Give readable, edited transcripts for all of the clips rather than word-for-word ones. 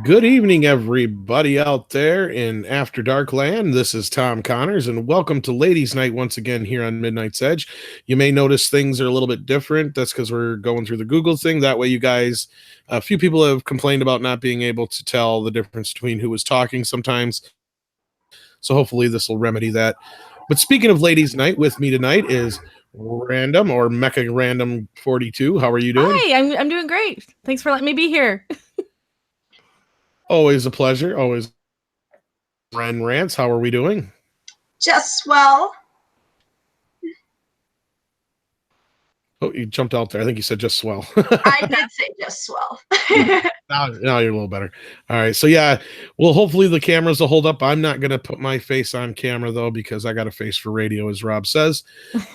Good evening, everybody out there in After Dark Land. This is Tom Connors, and welcome to Ladies' Night once again here on Midnight's Edge. You may notice things are a little bit different. That's because we're going through the Google thing. That way, you guys, a few people have complained about not being able to tell the difference between who was talking sometimes. So hopefully, this will remedy that. But speaking of Ladies' Night, with me tonight is Random or Mecha Random42. How are you doing? Hi, I'm doing great. Thanks for letting me be here. Always a pleasure. Always. Ren Rants, how are we doing? Just well. Oh, you jumped out there. I think you said just swell. I did say just swell. now you're a little better. All right. So yeah, well, hopefully the cameras will hold up. I'm not going to put my face on camera though, because I got a face for radio, as Rob says.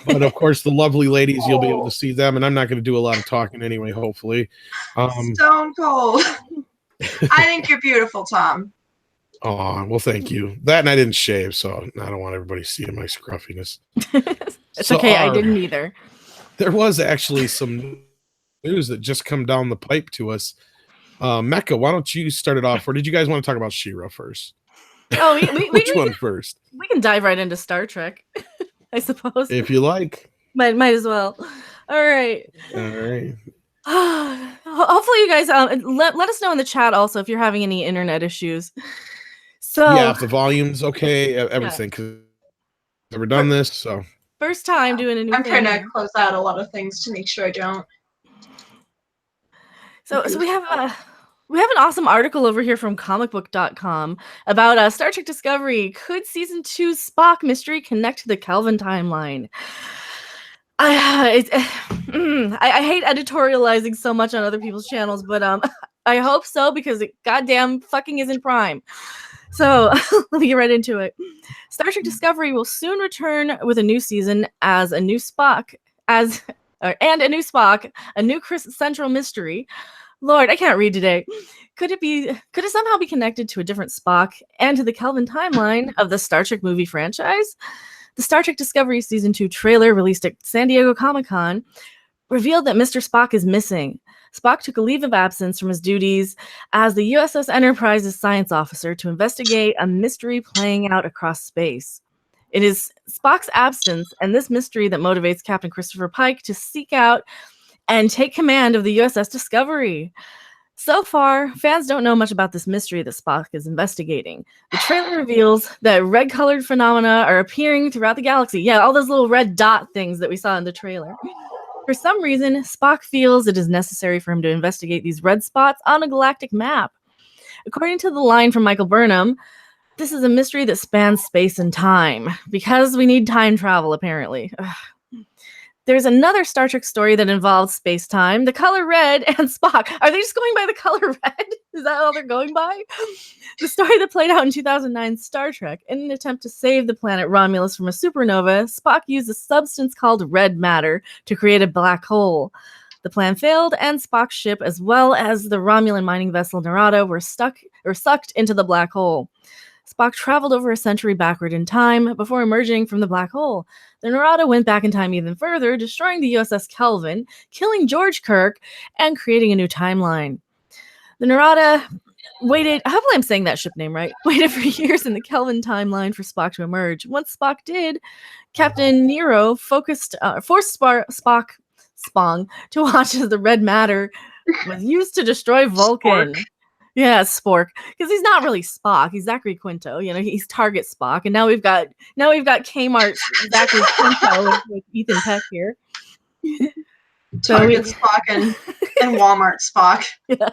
But of course, the lovely ladies, you'll be able to see them. And I'm not going to do a lot of talking anyway, hopefully. Stone cold. I think you're beautiful, Tom. Oh, well, thank you. That and I didn't shave, so I don't want everybody seeing my scruffiness. It's okay. I didn't either. There was actually some news that just come down the pipe to us. Mecha, why don't you start it off? Or did you guys want to talk about She-Ra first? Oh, Which one first? We can dive right into Star Trek, I suppose. If you like. Might as well. All right. All right. Hopefully you guys let us know in the chat also if you're having any internet issues. So yeah, if the volume's okay, everything. Because I've never done this, so first time doing a new I'm thing. trying to close out a lot of things to make sure I don't. So we have an awesome article over here from comicbook.com about Star Trek Discovery. Could season 2 Spock mystery connect to the Kelvin timeline? I hate editorializing so much on other people's channels, but I hope so, because it goddamn fucking isn't Prime. So let me get right into it. Star Trek Discovery will soon return with a new season as a new Spock, a new central mystery. Lord, I can't read today. Could it somehow be connected to a different Spock and to the Kelvin timeline of the Star Trek movie franchise? The Star Trek Discovery Season 2 trailer released at San Diego Comic-Con revealed that Mr. Spock is missing. Spock took a leave of absence from his duties as the USS Enterprise's science officer to investigate a mystery playing out across space. It is Spock's absence and this mystery that motivates Captain Christopher Pike to seek out and take command of the USS Discovery. So far, fans don't know much about this mystery that Spock is investigating. The trailer reveals that red-colored phenomena are appearing throughout the galaxy. Yeah, all those little red dot things that we saw in the trailer. For some reason, Spock feels it is necessary for him to investigate these red spots on a galactic map. According to the line from Michael Burnham, this is a mystery that spans space and time, because we need time travel, apparently. Ugh. There's another Star Trek story that involves space-time, the color red, and Spock. Are they just going by the color red? Is that all they're going by? The story that played out in 2009's Star Trek. In an attempt to save the planet Romulus from a supernova, Spock used a substance called red matter to create a black hole. The plan failed, and Spock's ship, as well as the Romulan mining vessel Narada, were sucked into the black hole. Spock traveled over a century backward in time before emerging from the black hole. The Narada went back in time even further, destroying the USS Kelvin, killing George Kirk, and creating a new timeline. The Narada waited, hopefully I'm saying that ship name right, waited for years in the Kelvin timeline for Spock to emerge. Once Spock did, Captain Nero forced Spock to watch as the red matter was used to destroy Vulcan. Spork. Yeah, Spork, because he's not really Spock. He's Zachary Quinto. You know, he's Target Spock, and now we've got Kmart Zachary Quinto with Ethan Peck here. Target Spock and Walmart Spock. Yeah.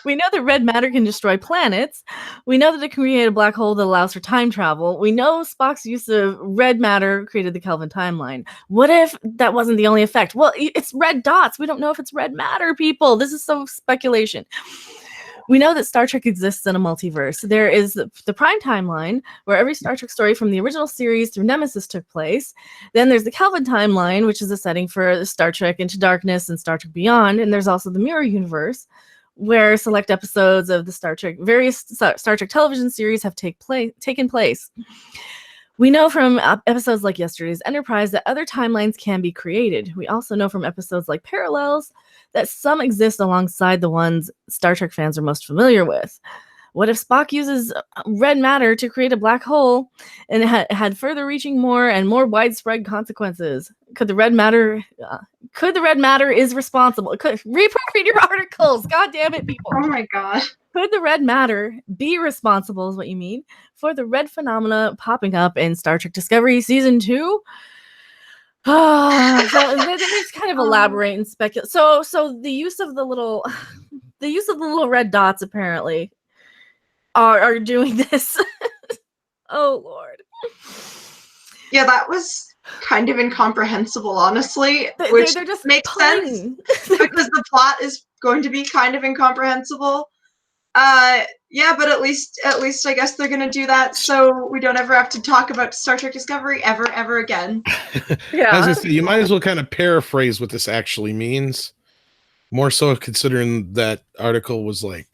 We know that red matter can destroy planets. We know that it can create a black hole that allows for time travel. We know Spock's use of red matter created the Kelvin timeline. What if that wasn't the only effect? Well, it's red dots. We don't know if it's red matter, people. This is so speculation. We know that Star Trek exists in a multiverse. There is the Prime timeline, where every Star Trek story from the original series through Nemesis took place. Then there's the Kelvin timeline, which is a setting for Star Trek Into Darkness and Star Trek Beyond. And there's also the Mirror Universe, where select episodes of the various Star Trek television series have taken place. We know from episodes like yesterday's Enterprise that other timelines can be created. We also know from episodes like Parallels that some exist alongside the ones Star Trek fans are most familiar with. What if Spock uses red matter to create a black hole and had further reaching more and more widespread consequences? Could the red matter is responsible? Read your articles. God damn it, people. Oh my god. Could the red matter be responsible, is what you mean, for the red phenomena popping up in Star Trek Discovery Season 2? So let's kind of elaborate and speculate. So the use of the little red dots apparently are doing this. Oh Lord. Yeah, that was kind of incomprehensible, honestly, which they're just makes sense because the plot is going to be kind of incomprehensible. Yeah, but at least I guess they're gonna do that so we don't ever have to talk about Star Trek Discovery ever again. Yeah. I was gonna say, you might as well kind of paraphrase what this actually means. More so considering that article was like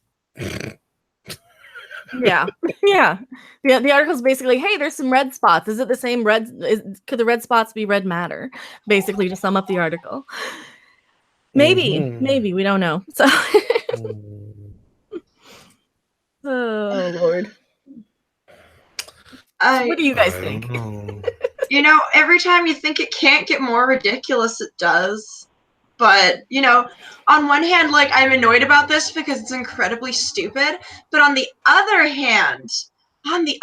Yeah. The article's basically, hey, there's some red spots. Is it the same red? Could the red spots be red matter? Basically, to sum up the article. Maybe we don't know. So, oh Lord, what do you guys think? You know, every time you think it can't get more ridiculous, it does. But, you know, on one hand, like, I'm annoyed about this because it's incredibly stupid. But on the other hand, if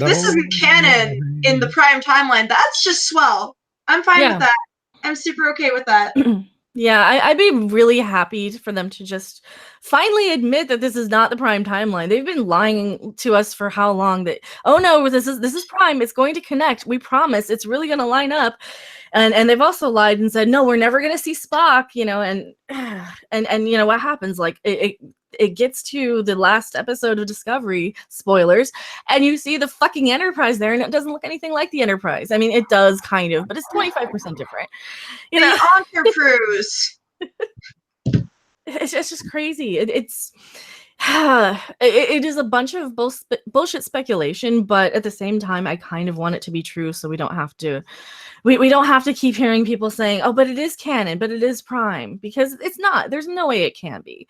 this isn't canon in the Prime timeline, that's just swell. I'm fine with that. I'm super okay with that. Yeah, I'd be really happy for them to just finally admit that this is not the Prime timeline. They've been lying to us for how long that, oh no, this is Prime. It's going to connect. We promise. It's really going to line up. And they've also lied and said, no, we're never going to see Spock, you know, and you know what happens? Like it gets to the last episode of Discovery, spoilers, and you see the fucking Enterprise there, and it doesn't look anything like the Enterprise. I mean, it does kind of, but it's 25% different. You know, Enterprise. It's just crazy. It is a bunch of bullshit speculation, but at the same time, I kind of want it to be true, so we don't have to. We don't have to keep hearing people saying, "Oh, but it is canon, but it is Prime," because it's not. There's no way it can be.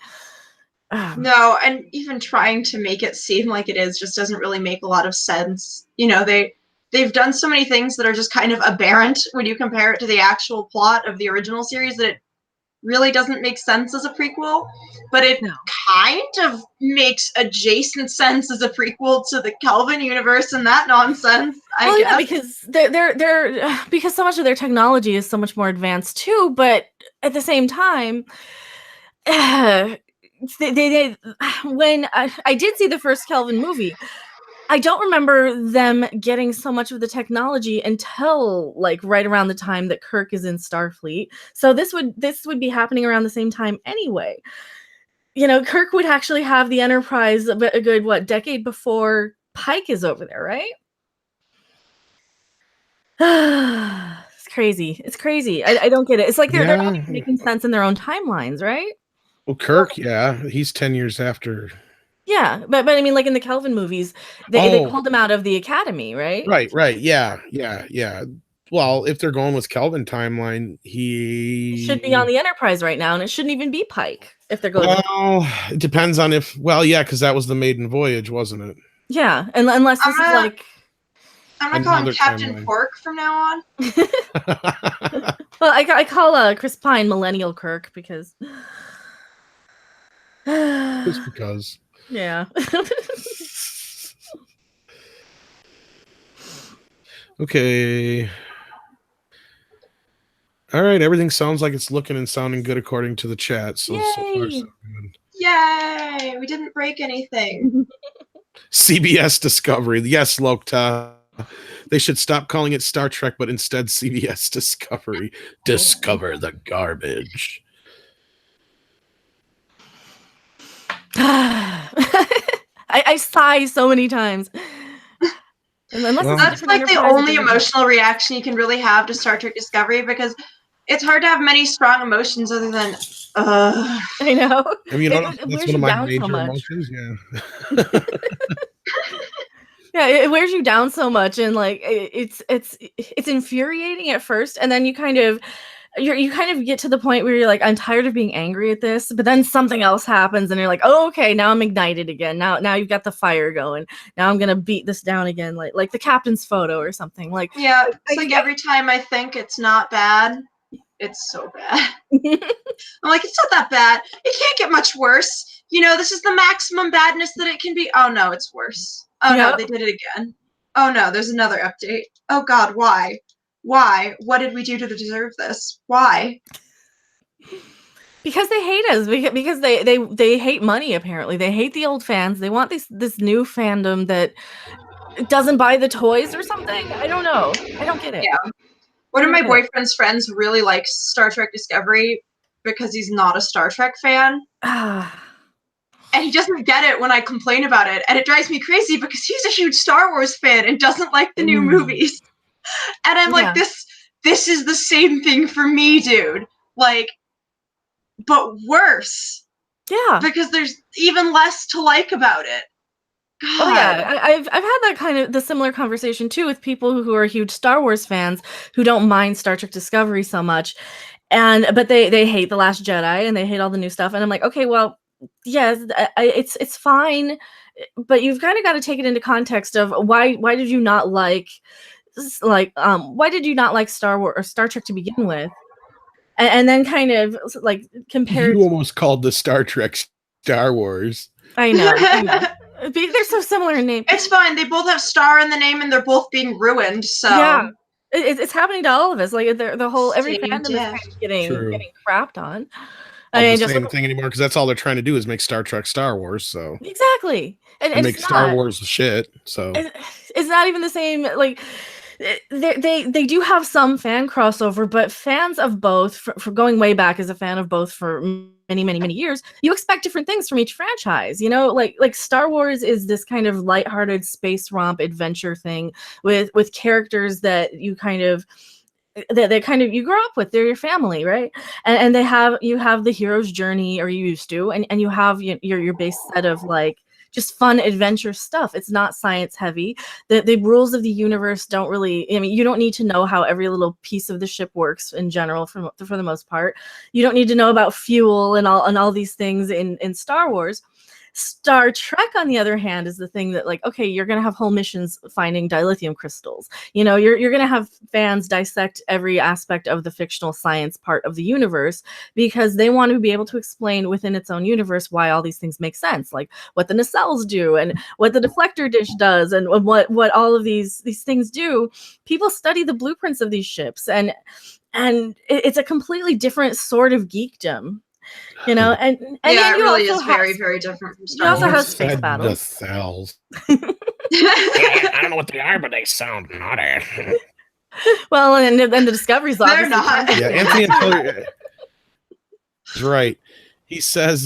No, and even trying to make it seem like it is just doesn't really make a lot of sense. You know, they've done so many things that are just kind of aberrant when you compare it to the actual plot of the original series that it really doesn't make sense as a prequel, but it kind of makes adjacent sense as a prequel to the Kelvin universe and that nonsense. I guess. Yeah, because they're because so much of their technology is so much more advanced too, but at the same time, they when I did see the first Kelvin movie, I don't remember them getting so much of the technology until like right around the time that Kirk is in Starfleet. So this would be happening around the same time anyway. You know, Kirk would actually have the Enterprise a good decade before Pike is over there, right? It's crazy. It's crazy. I don't get it. It's like they're not even making sense in their own timelines, right? Well, Kirk, he's 10 years after. Yeah, but I mean, like in the Kelvin movies, they pulled him out of the academy, right? Right. Yeah. Well, if they're going with Kelvin timeline, he should be on the Enterprise right now, and it shouldn't even be Pike if they're going. Well, it depends on if. Well, yeah, because that was the maiden voyage, wasn't it? Yeah, and unless this is like. I'm gonna call him Captain Pork from now on. Well, I call Chris Pine Millennial Kirk because. Just because. Yeah. Okay. All right. Everything sounds like it's looking and sounding good according to the chat. So far, so good. Yay! We didn't break anything. CBS Discovery. Yes, Lokta. They should stop calling it Star Trek, but instead CBS Discovery. Discover the garbage. I sigh so many times. That's like the only emotional reaction you can really have to Star Trek Discovery, because it's hard to have many strong emotions other than I know. I mean, that's one of my major emotions. Yeah. Yeah, it wears you down so much, and like it's infuriating at first, and then you kind of get to the point where you're like, I'm tired of being angry at this, but then something else happens, and you're like, oh, okay, now I'm ignited again. Now you've got the fire going. Now I'm gonna beat this down again, like the captain's photo or something. Like, yeah, it's like every time I think it's not bad, it's so bad. I'm like, it's not that bad. It can't get much worse. You know, this is the maximum badness that it can be. Oh no, it's worse. Oh no, they did it again. Oh no, there's another update. Oh God, why? Why? What did we do to deserve this? Why? Because they hate us. Because they hate money. Apparently, they hate the old fans. They want this new fandom that doesn't buy the toys or something. I don't know. I don't get it. Yeah. One of my boyfriend's friends really likes Star Trek Discovery because he's not a Star Trek fan. And he doesn't get it when I complain about it. And it drives me crazy because he's a huge Star Wars fan and doesn't like the new movies. And I'm like, this is the same thing for me, dude. Like, but worse. Yeah. Because there's even less to like about it. God. Oh yeah, I've had that kind of the similar conversation too with people who are huge Star Wars fans who don't mind Star Trek Discovery so much, but they hate The Last Jedi and they hate all the new stuff, and I'm like, okay, well, yes, it's fine, but you've kind of got to take it into context of why did you not like why did you not like Star Wars or Star Trek to begin with, and then kind of like compare. You almost called the Star Trek Star Wars. I know. They're so similar in name. It's fine. They both have star in the name, and they're both being ruined. So yeah, it's happening to all of us. Like the whole every fandom is kind of getting crapped on. I mean, the same thing anymore because that's all they're trying to do is make Star Trek Star Wars. So exactly, and make Star Wars shit. So it's not even the same. Like they do have some fan crossover, but fans of both, for going way back as a fan of both for many years, you expect different things from each franchise. You know, like Star Wars is this kind of lighthearted space romp adventure thing with characters that you kind of you grow up with. They're your family, right? And you have the hero's journey, or you used to, and you have your base set of like just fun adventure stuff. It's not science heavy. The rules of the universe don't really, I mean, you don't need to know how every little piece of the ship works in general for the most part. You don't need to know about fuel and all these things in Star Wars. Star Trek, on the other hand, is the thing that, like, okay, you're gonna have whole missions finding dilithium crystals. You know, you're gonna have fans dissect every aspect of the fictional science part of the universe because they want to be able to explain within its own universe why all these things make sense, like what the nacelles do and what the deflector dish does and what all of these things do. People study the blueprints of these ships, and it's a completely different sort of geekdom. You know, and yeah, it really is very, very different from Star Wars. You also have space battles. The cells. I don't know what they are, but they sound naughty. Well, and the Discovery's they're not. Yeah, Anthony is right. He says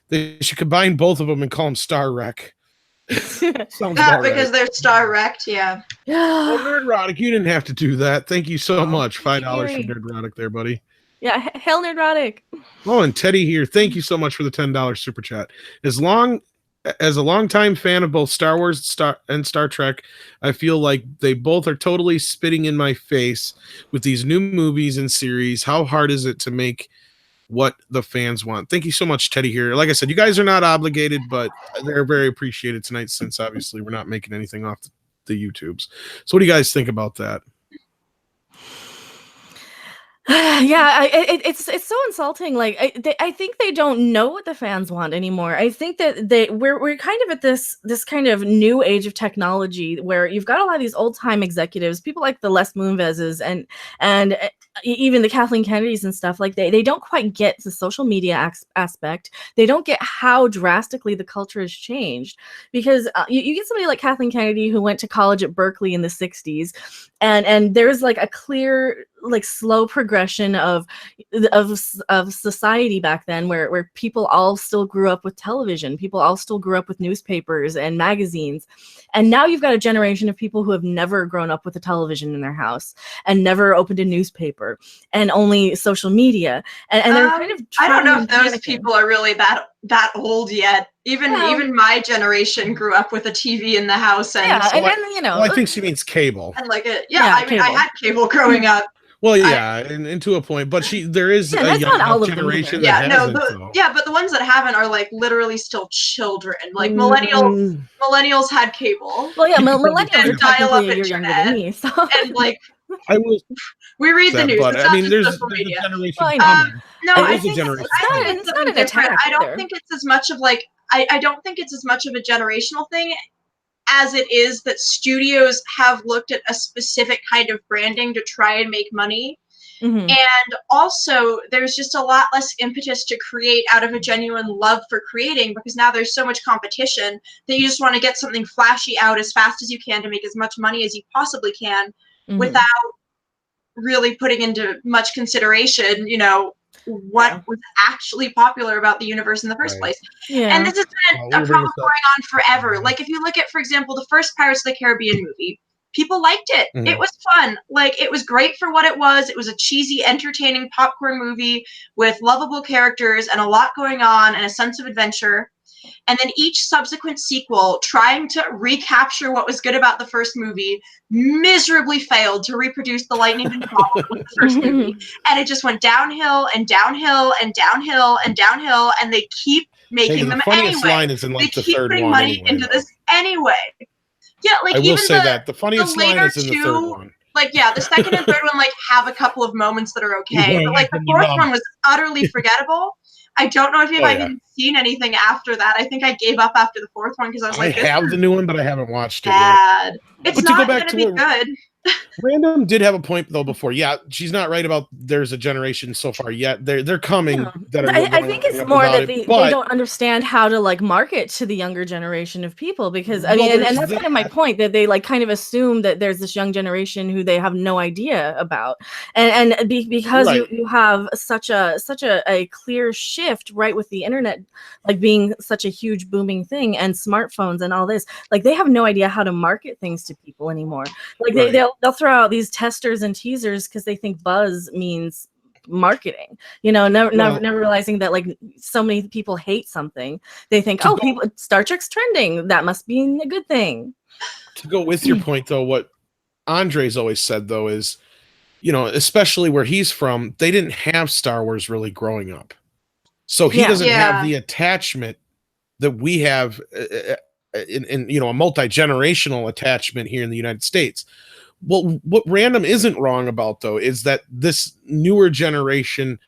they should combine both of them and call them Star Wreck. Sounds because they're Star Wrecked, yeah. Well, Nerdrotic, you didn't have to do that. Thank you so much. $5 from Nerdrotic there, buddy. Yeah, hell Nerdrotic. Oh, and Teddy here. Thank you so much for the $10 super chat. As a longtime fan of both Star Wars and Star Trek, I feel like they both are totally spitting in my face with these new movies and series. How hard is it to make what the fans want? Thank you so much, Teddy here. Like I said, you guys are not obligated, but they're very appreciated tonight since obviously we're not making anything off the YouTubes. So what do you guys think about that? Yeah, it's so insulting. Like I think they don't know what the fans want anymore. I think that we're kind of at this kind of new age of technology where you've got a lot of these old time executives, people like the Les Moonveses and even the Kathleen Kennedys and stuff. Like they don't quite get the social media aspect. They don't get how drastically the culture has changed because you get somebody like Kathleen Kennedy who went to college at Berkeley in the 60s, and there's like a clear, like, slow progression of society back then where people all still grew up with television, people all still grew up with newspapers and magazines, and now you've got a generation of people who have never grown up with a television in their house and never opened a newspaper and only social media, and they're kind of I don't know if those people are really that old yet. Even my generation grew up with a TV in the house, and I think she means cable. And like I mean, I had cable growing up. Well, yeah, and to a point, but there is a young generation that hasn't. But the ones that haven't are like literally still children. Like millennials had cable. Well, yeah, millennials are technically a year younger than me, so and like we read the news. But I mean, there's a generation coming. No, I think it's not an different. I don't think it's as much of like I don't think it's as much of a generational thing as it is that studios have looked at a specific kind of branding to try and make money. Mm-hmm. And also, there's just a lot less impetus to create out of a genuine love for creating, because now there's so much competition that you just want to get something flashy out as fast as you can to make as much money as you possibly can, without really putting into much consideration, what was actually popular about the universe in the first place. Yeah. And this has been a problem going on forever. Like, if you look at, for example, the first Pirates of the Caribbean movie, people liked it. It was fun. Like, it was great for what it was. It was a cheesy, entertaining popcorn movie with lovable characters and a lot going on and a sense of adventure. And then each subsequent sequel, trying to recapture what was good about the first movie, miserably failed to reproduce the lightning and with the first movie. And it just went downhill and downhill and downhill and downhill, and they keep making them anyway. Line is in, like, they keep putting money into this anyway. Yeah, like, I will say that the funniest line is in the third one. Like, yeah, the second and third one, like, have a couple of moments that are okay. But, like, the fourth one was utterly forgettable. I don't know if I've even seen anything after that. I think I gave up after the fourth one because I was like, I have the new one, but I haven't watched it yet. It's but not going to be good. Random did have a point though before. Yeah, she's not right about there's a generation so far yet. They're coming. That are I think it's more that they don't understand how to like market to the younger generation of people, because I mean, and that's kind of my point, that they like kind of assume that there's this young generation who they have no idea about, because you have such a clear shift right with the internet like being such a huge booming thing and smartphones and all this, like they have no idea how to market things to people anymore. Like they'll throw out these testers and teasers because they think buzz means marketing, never realizing that like so many people hate something. They think, Star Trek's trending, that must be a good thing. To go with your point though, what Andre's always said though is, especially where he's from, they didn't have Star Wars really growing up. So he doesn't have the attachment that we have in a multi-generational attachment here in the United States. Well, what Random isn't wrong about, though, is that this newer generation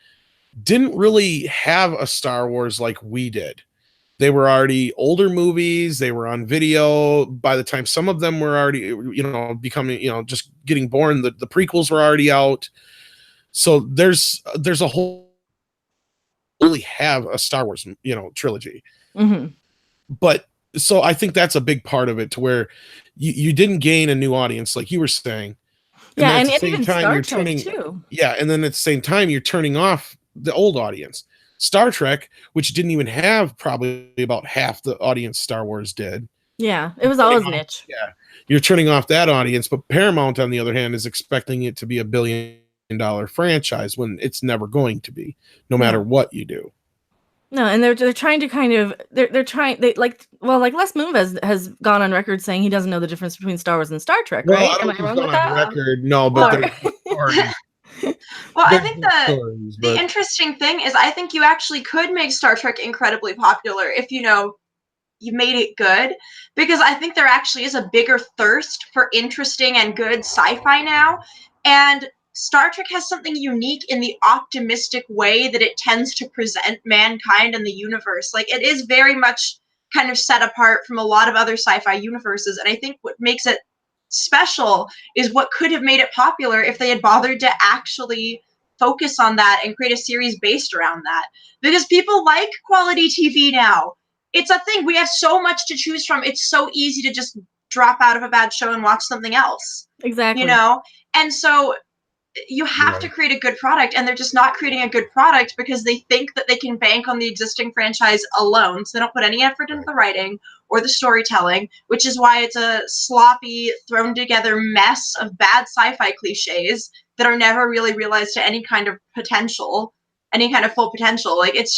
didn't really have a Star Wars like we did. They were already older movies. They were on video. By the time some of them were already, becoming, just getting born, the prequels were already out. So there's a whole really have a Star Wars, trilogy. Mm-hmm. But so I think that's a big part of it, to where you didn't gain a new audience, like you were saying. And at the same time, you're turning too. Yeah, and then at the same time, you're turning off the old audience. Star Trek, which didn't even have probably about half the audience Star Wars did. Yeah, it was always niche. Yeah, you're turning off that audience, but Paramount, on the other hand, is expecting it to be $1 billion franchise when it's never going to be, no matter what you do. No, and they're trying to kind of like Les Moon has gone on record saying he doesn't know the difference between Star Wars and Star Trek, right? Am I wrong with that? Record, no, but well, I think the interesting thing is, I think you actually could make Star Trek incredibly popular if you made it good, because I think there actually is a bigger thirst for interesting and good sci-fi now, and Star Trek has something unique in the optimistic way that it tends to present mankind and the universe. Like, it is very much kind of set apart from a lot of other sci-fi universes, and I think what makes it special is what could have made it popular if they had bothered to actually focus on that and create a series based around that. Because people like quality TV now. It's a thing. We have so much to choose from. It's so easy to just drop out of a bad show and watch something else. Exactly. And so you have to create a good product, and they're just not creating a good product because they think that they can bank on the existing franchise alone. So they don't put any effort into the writing or the storytelling, which is why it's a sloppy, thrown together mess of bad sci-fi cliches that are never really realized to any kind of potential, any kind of full potential. Like, it's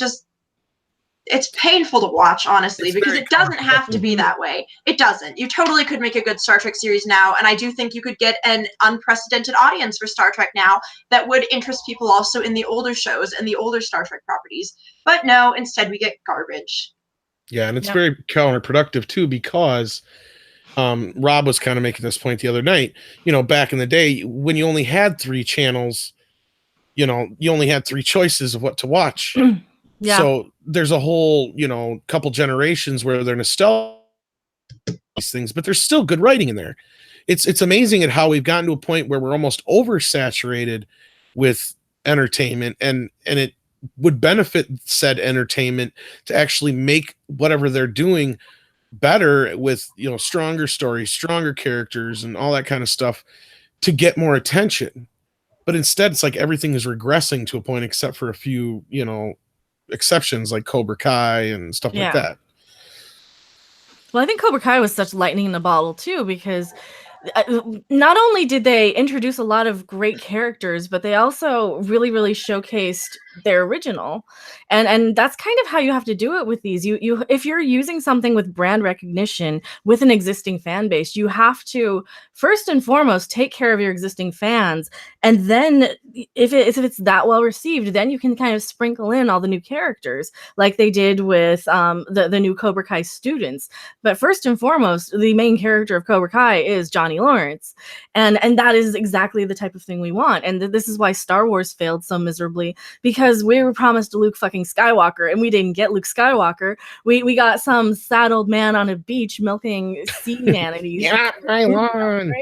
it's painful to watch, honestly, It's because very it doesn't have to be that way. It doesn't. You totally could make a good Star Trek series now, and I do think you could get an unprecedented audience for Star Trek now that would interest people also in the older shows and the older Star Trek properties. But no, instead we get garbage. Yeah, and it's very counterproductive too, because Rob was kind of making this point the other night. You know, back in the day when you only had 3 channels, you know, you only had 3 choices of what to watch. Yeah. So there's a whole, you know, couple generations where they're nostalgic these things, but there's still good writing in there. It's amazing at how we've gotten to a point where we're almost oversaturated with entertainment, and it would benefit said entertainment to actually make whatever they're doing better with, you know, stronger stories, stronger characters, and all that kind of stuff to get more attention. But instead, it's like everything is regressing to a point, except for a few, you know, exceptions like Cobra Kai and stuff like that. Well, I think Cobra Kai was such lightning in a bottle too, because not only did they introduce a lot of great characters, but they also really, really showcased their original, and that's kind of how you have to do it with these. You if you're using something with brand recognition with an existing fan base, you have to first and foremost take care of your existing fans, and then if it's that well received, then you can kind of sprinkle in all the new characters like they did with the new Cobra Kai students. But first and foremost, the main character of Cobra Kai is Johnny Lawrence, and that is exactly the type of thing we want. And this is why Star Wars failed so miserably, because we were promised Luke fucking Skywalker and we didn't get Luke Skywalker. We got some sad old man on a beach milking sea manatees. Yeah, my lawn.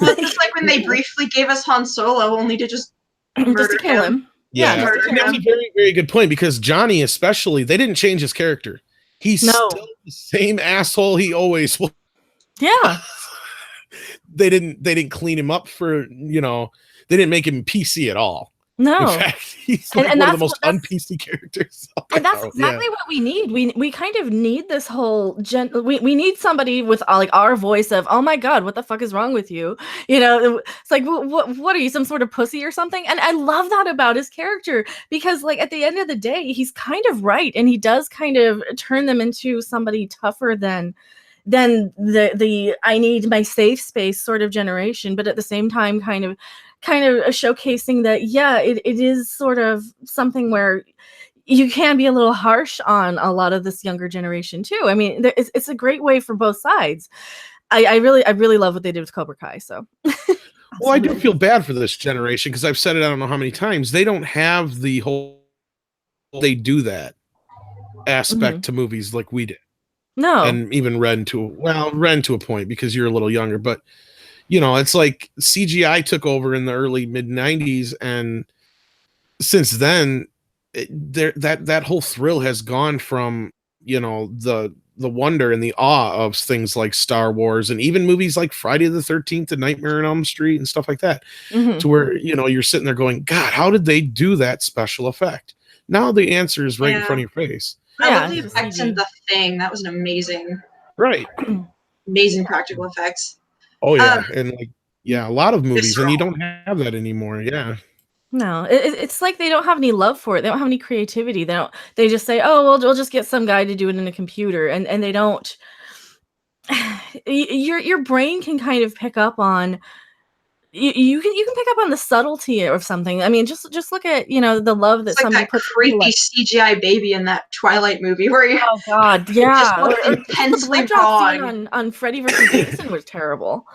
Well, it's like when they briefly gave us Han Solo, only to just to kill him. Yeah, that's a very, very good point, because Johnny especially, they didn't change his character. He's still the same asshole he always was. Yeah. They didn't clean him up for, you know, they didn't make him PC at all. No. In fact, he's like one of the most un-PC characters. And that's exactly what we need. We kind of need this whole we need somebody with like our voice of, oh my god, what the fuck is wrong with you? You know, it's like, what are you, some sort of pussy or something? And I love that about his character, because like at the end of the day, he's kind of right, and he does kind of turn them into somebody tougher than the I need my safe space sort of generation, but at the same time kind of showcasing that it is sort of something where you can be a little harsh on a lot of this younger generation too. I mean, it's a great way for both sides. I really love what they did with Cobra Kai. So well, I do feel bad for this generation, because I've said it I don't know how many times. They don't have the whole they do that aspect to movies like we did. No. And even Ren to a point, because you're a little younger, but you know, it's like CGI took over in the early mid-90s, and since then that whole thrill has gone from, you know, the wonder and the awe of things like Star Wars and even movies like Friday the 13th and Nightmare on Elm Street and stuff like that, to where, you know, you're sitting there going, God, how did they do that special effect? Now the answer is right in front of your face. I love the effects in The Thing. That was an amazing practical effects. Oh yeah, and like a lot of movies, and you don't have that anymore. Yeah. No, it's like they don't have any love for it. They don't have any creativity. They just say, oh, well, we'll just get some guy to do it in a computer, and they don't. Your brain can kind of pick up on. You can pick up on the subtlety of something. I mean, just look at, you know, the love that it's like somebody that puts creepy CGI baby in that Twilight movie where you oh god, yeah, just intensely the scene on Freddy versus Jason was terrible.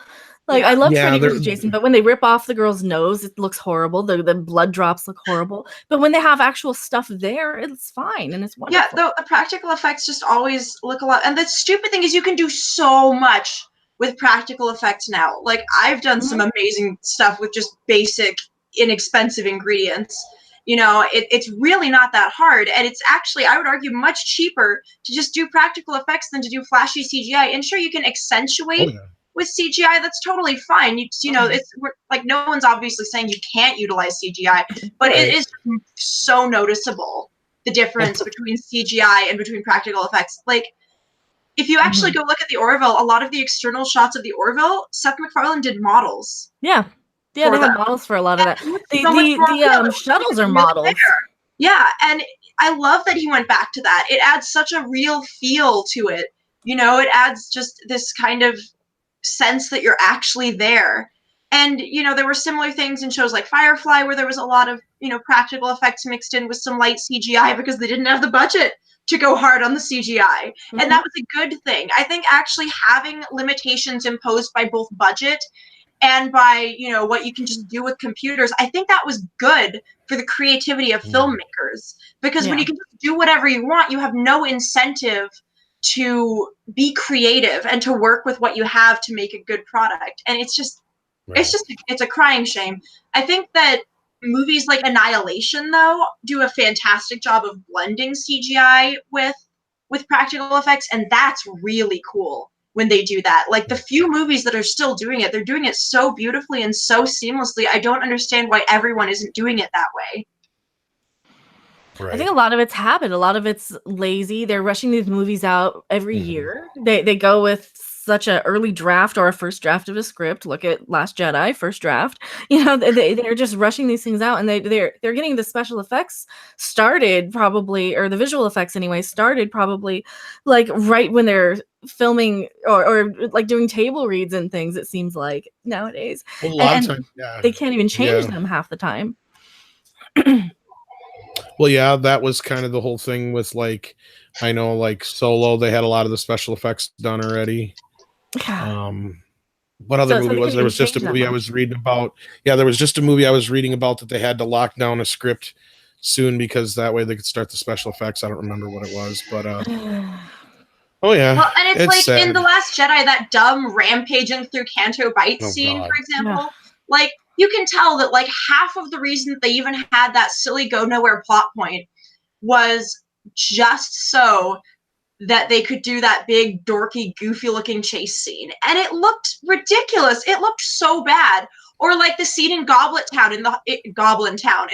Like I love Freddy versus Jason, but when they rip off the girl's nose, it looks horrible. The blood drops look horrible. But when they have actual stuff there, it's fine and it's wonderful. Yeah, the practical effects just always look a lot. And the stupid thing is, you can do so much with practical effects now. Like I've done some amazing stuff with just basic, inexpensive ingredients. You know, it's really not that hard, and it's actually, I would argue, much cheaper to just do practical effects than to do flashy CGI. And sure, you can accentuate with CGI. That's totally fine. You know, it's like no one's obviously saying you can't utilize CGI, but it is so noticeable, the difference between CGI and between practical effects. Like, if you actually go look at the Orville, a lot of the external shots of the Orville, Seth MacFarlane did models. Yeah, they had models for a lot of that. The shuttles are models. Yeah, and I love that he went back to that. It adds such a real feel to it. You know, it adds just this kind of sense that you're actually there. And, you know, there were similar things in shows like Firefly where there was a lot of, you know, practical effects mixed in with some light CGI because they didn't have the budget to go hard on the CGI. Mm-hmm. And that was a good thing. I think actually having limitations imposed by both budget and by, you know, what you can just do with computers, I think that was good for the creativity of filmmakers. Because when you can just do whatever you want, you have no incentive to be creative and to work with what you have to make a good product. And it's just, it's a crying shame. I think that movies like Annihilation, though, do a fantastic job of blending CGI with practical effects, and that's really cool when they do that. Like, the few movies that are still doing it, they're doing it so beautifully and so seamlessly. I don't understand why everyone isn't doing it that way. Right. I think a lot of it's habit. A lot of it's lazy. They're rushing these movies out every year. They go with such an early draft or a first draft of a script. Look at Last Jedi, first draft. You know, they're just rushing these things out, and they're getting the special effects started probably, or the visual effects anyway, started probably like right when they're filming or like doing table reads and things. It seems like nowadays, a lot of times, they can't even change them half the time. Well, yeah, that was kind of the whole thing with, like, I know, like, Solo, they had a lot of the special effects done already. What other movie was there? Was just a movie I was reading about. Yeah, there was just a movie I was reading about that they had to lock down a script soon because that way they could start the special effects. I don't remember what it was, but oh yeah. Well, and it's like sad. In The Last Jedi, that dumb rampaging through Canto Bight scene, for example. Like, you can tell that like half of the reason that they even had that silly go nowhere plot point was just so that they could do that big dorky goofy looking chase scene, and it looked ridiculous. It looked so bad. Or like the scene in Goblin Town in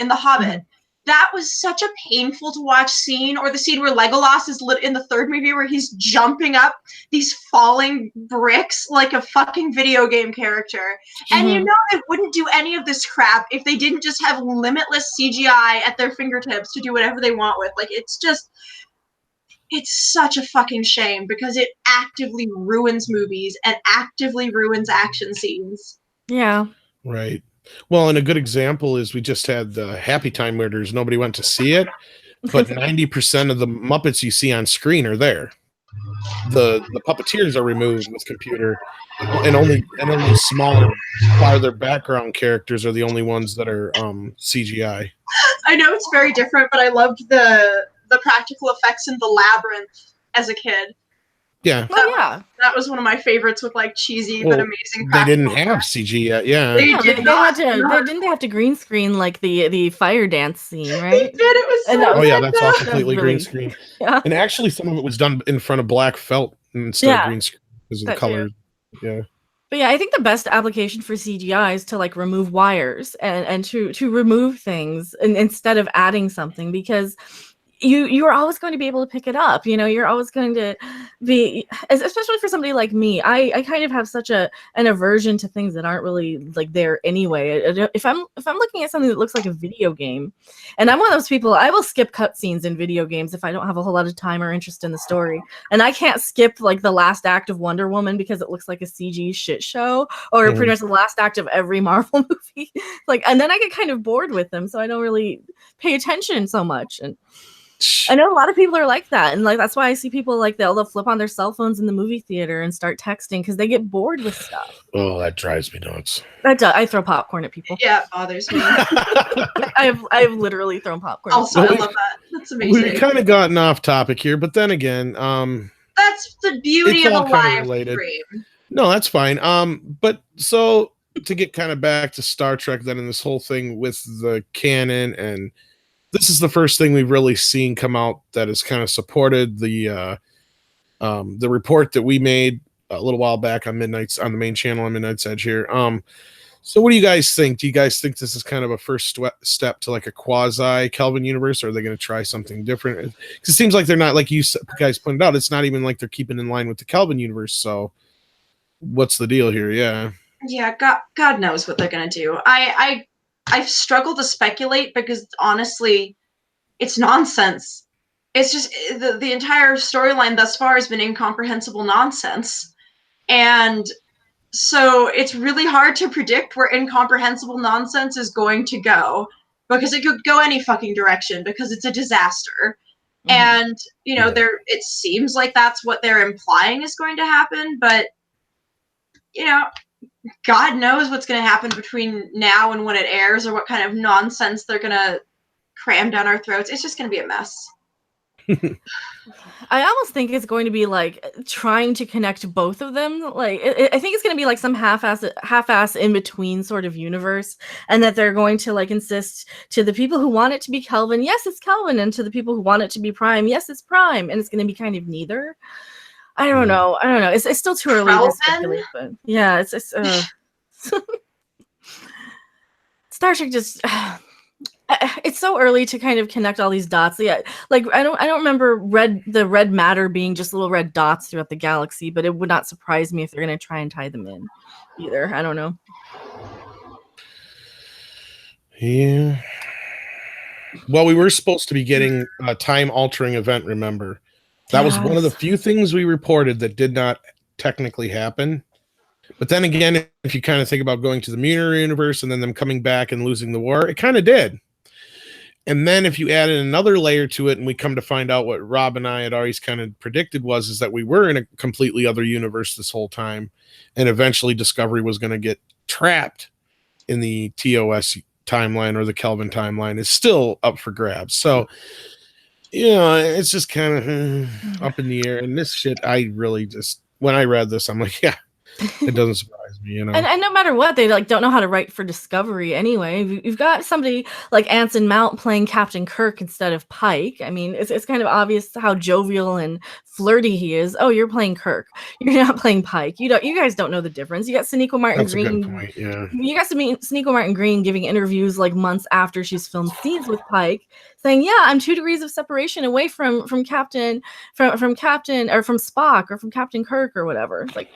The Hobbit. That was such a painful to watch scene. Or the scene where Legolas is in the third movie where he's jumping up these falling bricks like a fucking video game character. And you know they wouldn't do any of this crap if they didn't just have limitless CGI at their fingertips to do whatever they want with. Like, it's such a fucking shame because it actively ruins movies and actively ruins action scenes. Yeah. Right. Well, and a good example is we just had the Happy Time Murders. Nobody went to see it, but 90% of the Muppets you see on screen are there. The puppeteers are removed with computer, and only smaller, farther background characters are the only ones that are CGI. I know it's very different, but I loved the practical effects in The Labyrinth as a kid. Yeah. That was one of my favorites with like cheesy but amazing. They didn't have CG yet. Yeah. They didn't have to green screen like the fire dance scene, right? They did. It was so that's all completely green screen. Yeah. And actually some of it was done in front of black felt instead of green screen because of the colors. Yeah. But yeah, I think the best application for CGI is to like remove wires and to remove things instead of adding something, because you are always going to be able to pick it up. You know, you're always going to be, especially for somebody like me. I kind of have such an aversion to things that aren't really like there anyway. If I'm looking at something that looks like a video game, and I'm one of those people, I will skip cutscenes in video games if I don't have a whole lot of time or interest in the story. And I can't skip like the last act of Wonder Woman because it looks like a CG shit show, or pretty much the last act of every Marvel movie. And then I get kind of bored with them, so I don't really pay attention so much. And I know a lot of people are like that, and like that's why I see people like they'll flip on their cell phones in the movie theater and start texting because they get bored with stuff. Oh, that drives me nuts. I throw popcorn at people. Yeah, it bothers me. I've literally thrown popcorn. Also, I love that. That's amazing. We've kind of gotten off topic here, but then again, that's the beauty of a live stream. No, that's fine. But so to get kind of back to Star Trek, then in this whole thing with the canon, and this is the first thing we've really seen come out that has kind of supported the report that we made a little while back on the main channel on Midnight's Edge here. So what do you guys think? Do you guys think this is kind of a first step to like a quasi Kelvin universe, or are they going to try something different? Because it seems like they're not, like you guys pointed out, it's not even like they're keeping in line with the Kelvin universe. So what's the deal here? Yeah. Yeah, God knows what they're going to do. I've struggled to speculate because honestly, it's nonsense. It's just the entire storyline thus far has been incomprehensible nonsense. And so it's really hard to predict where incomprehensible nonsense is going to go, because it could go any fucking direction because it's a disaster. And, you know, it seems like that's what they're implying is going to happen, but, you know, God knows what's going to happen between now and when it airs, or what kind of nonsense they're going to cram down our throats. It's just going to be a mess. I almost think it's going to be like trying to connect both of them. Like, I think it's going to be like some half-ass in between sort of universe, and that they're going to like insist to the people who want it to be Kelvin, yes, it's Kelvin, and to the people who want it to be Prime, yes, it's Prime, and it's going to be kind of neither. I don't know. It's still too early to speculate, but yeah, it's Star Trek just. It's so early to kind of connect all these dots. Yeah, like I don't remember the red matter being just little red dots throughout the galaxy, but it would not surprise me if they're going to try and tie them in either. I don't know. Yeah. Well, we were supposed to be getting a time-altering event, remember? That was one of the few things we reported that did not technically happen. But then again, if you kind of think about going to the mirror universe and then them coming back and losing the war, it kind of did. And then if you added another layer to it, and we come to find out what Rob and I had always kind of predicted is that we were in a completely other universe this whole time. And eventually Discovery was going to get trapped in the TOS timeline, or the Kelvin timeline is still up for grabs. So, you know, it's just kind of up in the air. And this shit, I really just, when I read this, I'm like, yeah, it doesn't surprise me, you know. And no matter what, they like don't know how to write for Discovery anyway. You've got somebody like Anson Mount playing Captain Kirk instead of Pike. I mean, it's kind of obvious how jovial and flirty he is. Oh, you're playing Kirk. You're not playing Pike. You guys don't know the difference. You got Sonequa Martin Green. That's a good point, yeah. You got Sonequa Martin Green giving interviews like months after she's filmed scenes with Pike, saying, "Yeah, I'm 2 degrees of separation away from Captain or from Spock or from Captain Kirk or whatever." It's like.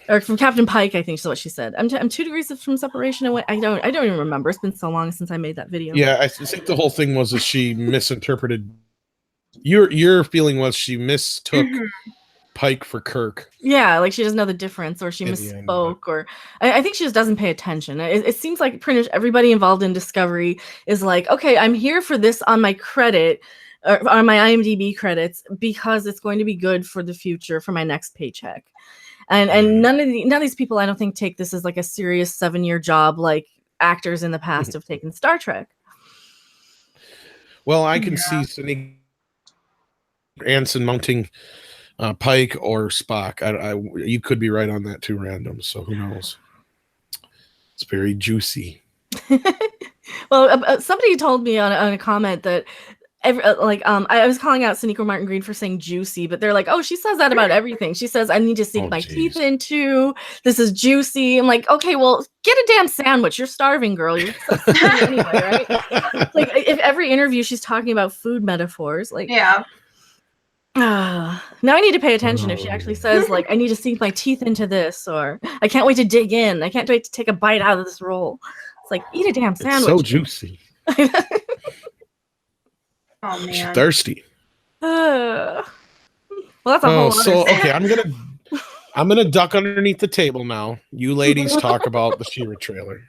Or from Captain Pike, I think is what she said. I'm 2 degrees from separation away. I don't even remember. It's been so long since I made that video. Yeah, I think the whole thing was that she misinterpreted. Your feeling was she mistook Pike for Kirk. Yeah, like she doesn't know the difference, or she misspoke, or I think she just doesn't pay attention. It seems like pretty much everybody involved in Discovery is like, okay, I'm here for this on my credit, or on my IMDb credits, because it's going to be good for the future for my next paycheck. And none of these people, I don't think, take this as like a serious 7-year job like actors in the past have taken Star Trek. Well, I can see Anson mounting Pike or Spock. You could be right on that too, Random. So who knows? It's very juicy. Well, somebody told me on a comment that. I was calling out Sonequa Martin Green for saying juicy, but they're like, oh, she says that about everything. She says, I need to sink my teeth into. This is juicy. I'm like, okay, well, get a damn sandwich. You're starving, girl. You're so anyway, right? Like, if every interview she's talking about food metaphors, like, yeah. Now I need to pay attention if she actually says, like, I need to sink my teeth into this, or I can't wait to dig in. I can't wait to take a bite out of this roll. It's like, eat a damn sandwich. It's so juicy. Oh man, she's thirsty. Well, that's a whole other okay, I'm gonna duck underneath the table now. You ladies talk about the She-Ra trailer.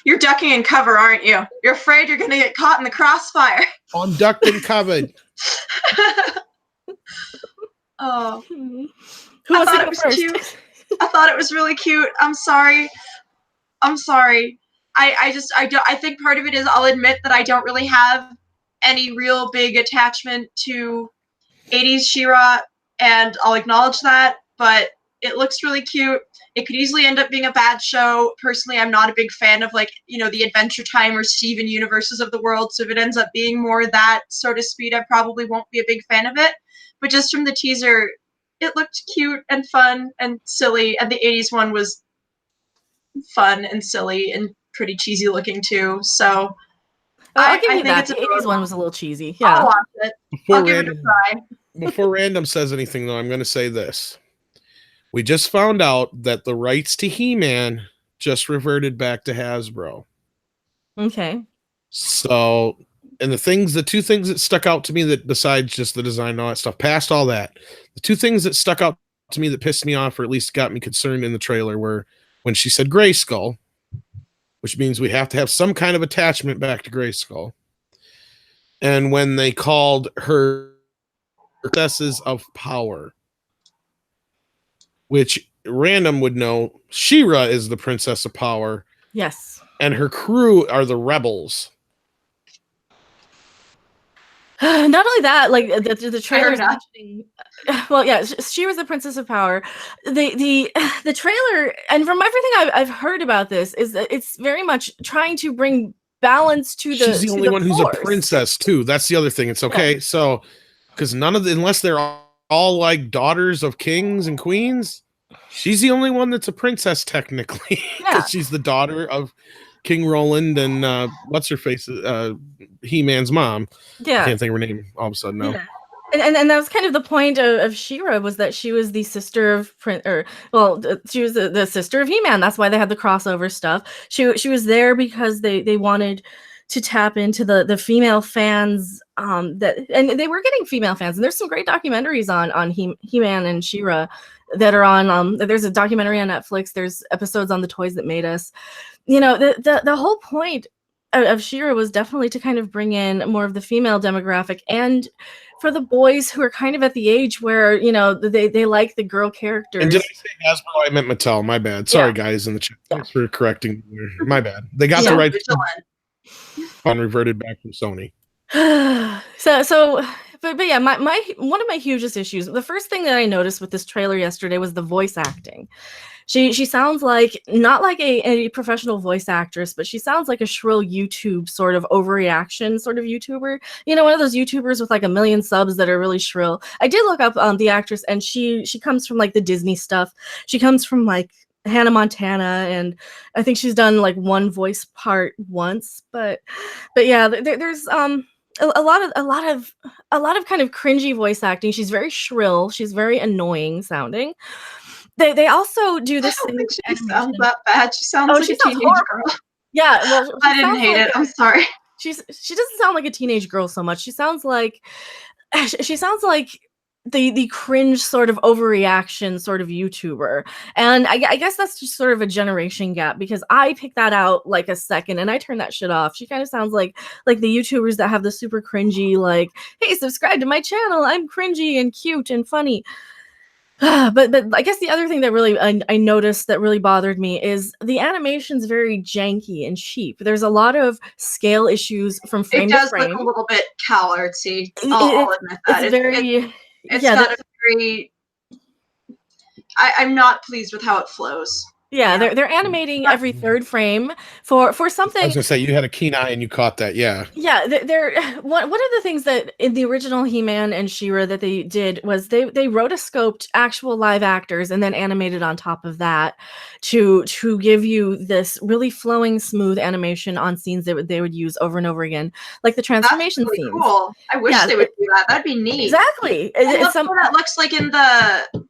You're ducking in cover, aren't you? You're afraid you're gonna get caught in the crossfire. I'm ducked and covered. Oh, Who wants to go first? Cute. I thought it was really cute. I'm sorry. I think part of it is, I'll admit that I don't really have any real big attachment to 80s She-Ra, and I'll acknowledge that, but it looks really cute. It could easily end up being a bad show. Personally, I'm not a big fan of, like, you know, the Adventure Time or Steven universes of the world, so if it ends up being more that sort of speed, I probably won't be a big fan of it. But just from the teaser, it looked cute and fun and silly, and the 80s one was fun and silly and pretty cheesy looking too, so I think that. The 80s one was a little cheesy. Yeah. I'll watch it. I'll give it a try. Before Random says anything, though, I'm going to say this. We just found out that the rights to He-Man just reverted back to Hasbro. Okay. So, and the two things that stuck out to me, that besides just the design and all that stuff, past all that, the two things that stuck out to me that pissed me off, or at least got me concerned in the trailer, were when she said Grayskull, which means we have to have some kind of attachment back to Grayskull, and when they called her Princesses of Power, which Random would know, She-Ra is the Princess of Power. Yes. And her crew are the rebels. Not only that, like the trailer is mentioning, well, yeah, she was the Princess of Power. The trailer, and from everything I've heard about this, is that it's very much trying to bring balance to the. She's the only one who's a princess too. That's the other thing. It's okay, so because none of the, unless they're all like daughters of kings and queens, she's the only one that's a princess technically, because she's the daughter of King Roland and what's her face, He-Man's mom. Yeah, I can't think of her name all of a sudden now. Yeah. And that was kind of the point of She-Ra, was that she was the sister of she was the sister of He-Man. That's why they had the crossover stuff. She was there because they wanted to tap into the female fans, and they were getting female fans. And there's some great documentaries on He-Man and She-Ra that are on. There's a documentary on Netflix. There's episodes on The Toys That Made Us. You know, the whole point of She-Ra was definitely to kind of bring in more of the female demographic, and for the boys who are kind of at the age where, you know, they like the girl characters. And did I say Hasbro? I meant Mattel. My bad. Sorry, guys in the chat. Thanks for correcting me. My bad. They got the right and reverted back from Sony. But yeah, my one of my hugest issues, the first thing that I noticed with this trailer yesterday was the voice acting. She sounds like, not like a professional voice actress, but she sounds like a shrill YouTube sort of overreaction sort of YouTuber. You know, one of those YouTubers with like 1 million subs that are really shrill. I did look up the actress, and she comes from like the Disney stuff. She comes from like Hannah Montana, and I think she's done like one voice part once. But yeah, there's a lot of kind of cringy voice acting. She's very shrill. She's very annoying sounding. They also do this thing. She sounds that bad. She sounds like a teenage girl. Yeah, well, I didn't hate it. I'm sorry. She doesn't sound like a teenage girl so much. She sounds like the cringe sort of overreaction sort of YouTuber. And I guess that's just sort of a generation gap, because I picked that out like a second and I turned that shit off. She kind of sounds like the YouTubers that have the super cringy, like, hey, subscribe to my channel, I'm cringy and cute and funny. But I guess the other thing that really I noticed that really bothered me is the animation's very janky and cheap. There's a lot of scale issues from frame to frame. It does look a little bit Cal artsy. I'll admit that. It's got a very. I'm not pleased with how it flows. Yeah, they're animating every third frame for something. I was gonna say, you had a keen eye and you caught that, yeah. Yeah, they're one of the things that in the original He-Man and She-Ra that they did was they rotoscoped actual live actors and then animated on top of that to give you this really flowing, smooth animation on scenes that they would use over and over again, like the transformation That's really scenes. Cool. I wish they would do that. That'd be neat. Exactly. It's something that looks like in the.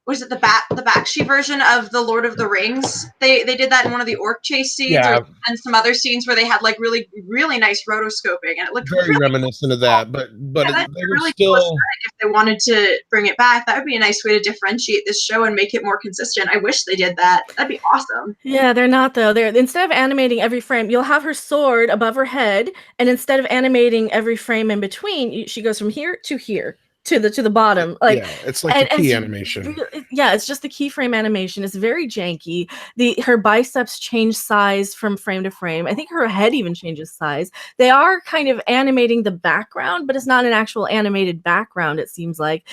Was it the Bakshi version of the Lord of the Rings? They did that in one of the orc chase scenes, and some other scenes where they had like really really nice rotoscoping, and it looked very really reminiscent of that. But yeah, they were really still cool aesthetic. If they wanted to bring it back, that would be a nice way to differentiate this show and make it more consistent. I wish they did that. That'd be awesome. Yeah, they're not though. They're instead of animating every frame, you'll have her sword above her head, and instead of animating every frame in between, she goes from here to here. To the bottom, like yeah, it's like the key animation. Yeah, it's just the keyframe animation. It's very janky. Her biceps change size from frame to frame. I think her head even changes size. They are kind of animating the background, but it's not an actual animated background. It seems like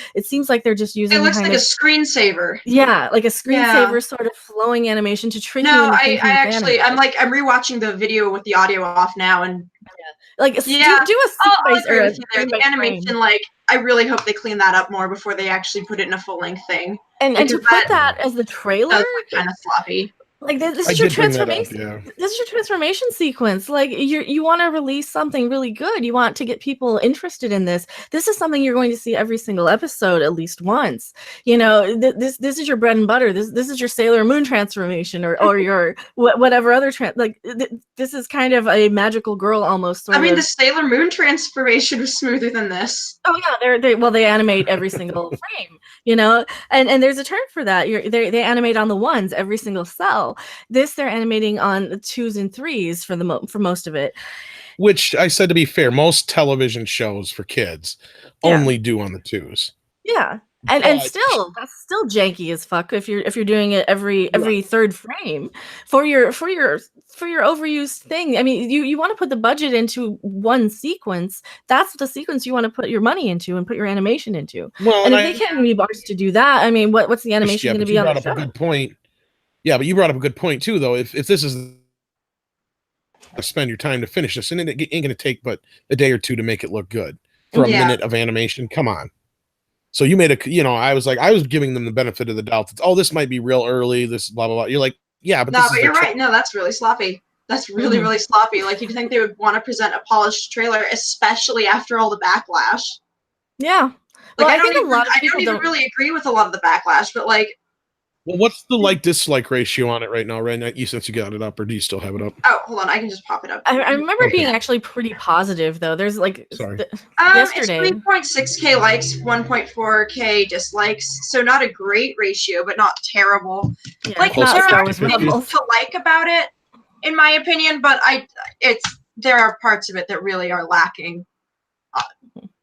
they're just using. It looks like a screensaver. Yeah, like a screensaver sort of flowing animation to trick you. No, I'm rewatching the video with the audio off now, and like do a sequence or the animation. Like, I really hope they clean that up more before they actually put it in a full length thing. And to put that as the trailer, kind of sloppy. Like this I is your did bring that up, transformation. yeah. This is your transformation sequence. Like you want to release something really good. You want to get people interested in this. This is something you're going to see every single episode at least once. You know, this is your bread and butter. This is your Sailor Moon transformation or your whatever other this is kind of a magical girl almost. I mean, the Sailor Moon transformation was smoother than this. Oh yeah, they animate every single frame, you know, and there's a term for that. They animate on the ones every single cell. This they're animating on the 2s and 3s for most of it. Which I said, to be fair, most television shows for kids only do on the 2s. Yeah. And still, that's still janky as fuck if you're doing it every third frame for your overused thing. I mean, you want to put the budget into one sequence. That's the sequence you want to put your monay into and put your animation into. Well, and if they can't be bars to do that, I mean, what's the animation going to be on the show? A good point. Yeah, but you brought up a good point too, though. If this is spend your time to finish this, and it ain't going to take but a day or two to make it look good for a minute of animation. Come on. So you made I was giving them the benefit of the doubt that, this might be real early, this blah, blah, blah. You're like, yeah, but no, but you're right. No, that's really sloppy. That's really, really sloppy. Like, you'd think they would want to present a polished trailer, especially after all the backlash. Yeah. Like, I think a lot of people don't really agree with a lot of the backlash, but like, well, what's the like-dislike ratio on it right now, Ren? Since you got it up, or do you still have it up? Oh, hold on. I can just pop it up. I remember being actually pretty positive, though. There's like... Sorry. Yesterday. It's 3.6K likes, 1.4K dislikes. So not a great ratio, but not terrible. Yeah, like, there are things to like about it, in my opinion, but there are parts of it that really are lacking.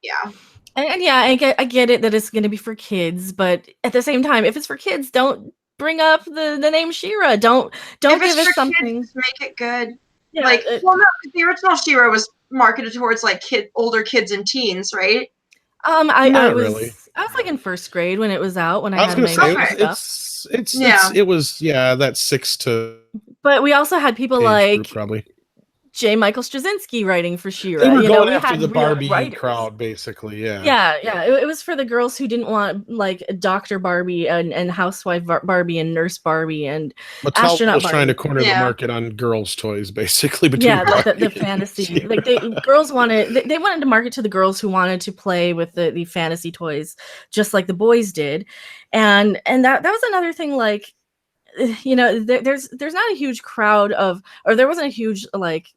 Yeah. And yeah, I get it that it's going to be for kids, but at the same time, if it's for kids, don't bring up the name She-Ra. Don't give it something. Kids, make it good. Yeah, like, well, no, the original She-Ra was marketed towards like older kids and teens, right? I was like in first grade when it was out. When I was going to say it was that 6 to. But we also had people like probably J. Michael Straczynski writing for She-Ra. They were going after the Barbie crowd, basically. Yeah. It was for the girls who didn't want like Dr. Barbie and Housewife Barbie and Nurse Barbie and Astronaut was Barbie. Trying to corner the market on girls' toys, basically. The fantasy. Like girls wanted to market to the girls who wanted to play with the fantasy toys, just like the boys did, and that was another thing. Like, there's not a huge crowd there wasn't a huge like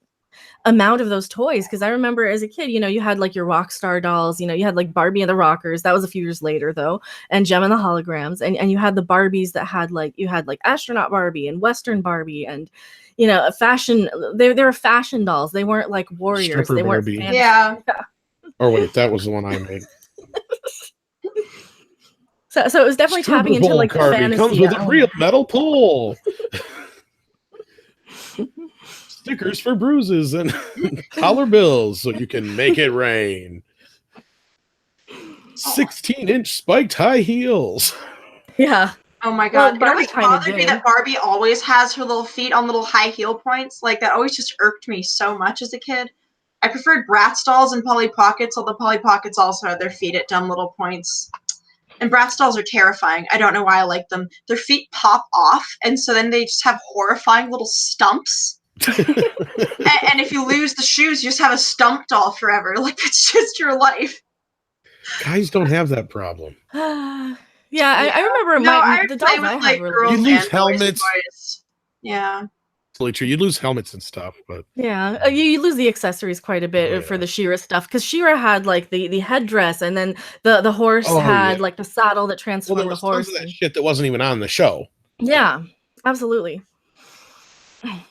amount of those toys, because I remember as a kid, you had like your rock star dolls, you had like Barbie and the Rockers. That was a few years later though, and Gem and the Holograms, and you had the Barbies that had like Astronaut Barbie and Western Barbie and a fashion. They were fashion dolls. They weren't like warriors. Stripper they weren't Barbie. Yeah. Oh wait, that was the one I made. So it was definitely tapping into like the fantasy. Comes with a real metal pole. Stickers for bruises and dollar bills so you can make it rain. 16-inch spiked high heels. Yeah. Oh my god. It always bothered me that Barbie always has her little feet on little high heel points. Like, that always just irked me so much as a kid. I preferred Bratz dolls and Polly Pockets, although Polly Pockets also had their feet at dumb little points. And Bratz dolls are terrifying. I don't know why I like them. Their feet pop off, and so then they just have horrifying little stumps. and if you lose the shoes, you just have a stump doll forever. Like, it's just your life. Guys don't have that problem. I remember the dolls I had were you lose helmets. Yeah. True. You lose helmets and stuff, but you lose the accessories quite a bit for the She-Ra stuff, because She-Ra had like the headdress, and then the horse had like the saddle that transformed the horse. That shit that wasn't even on the show. Yeah, absolutely.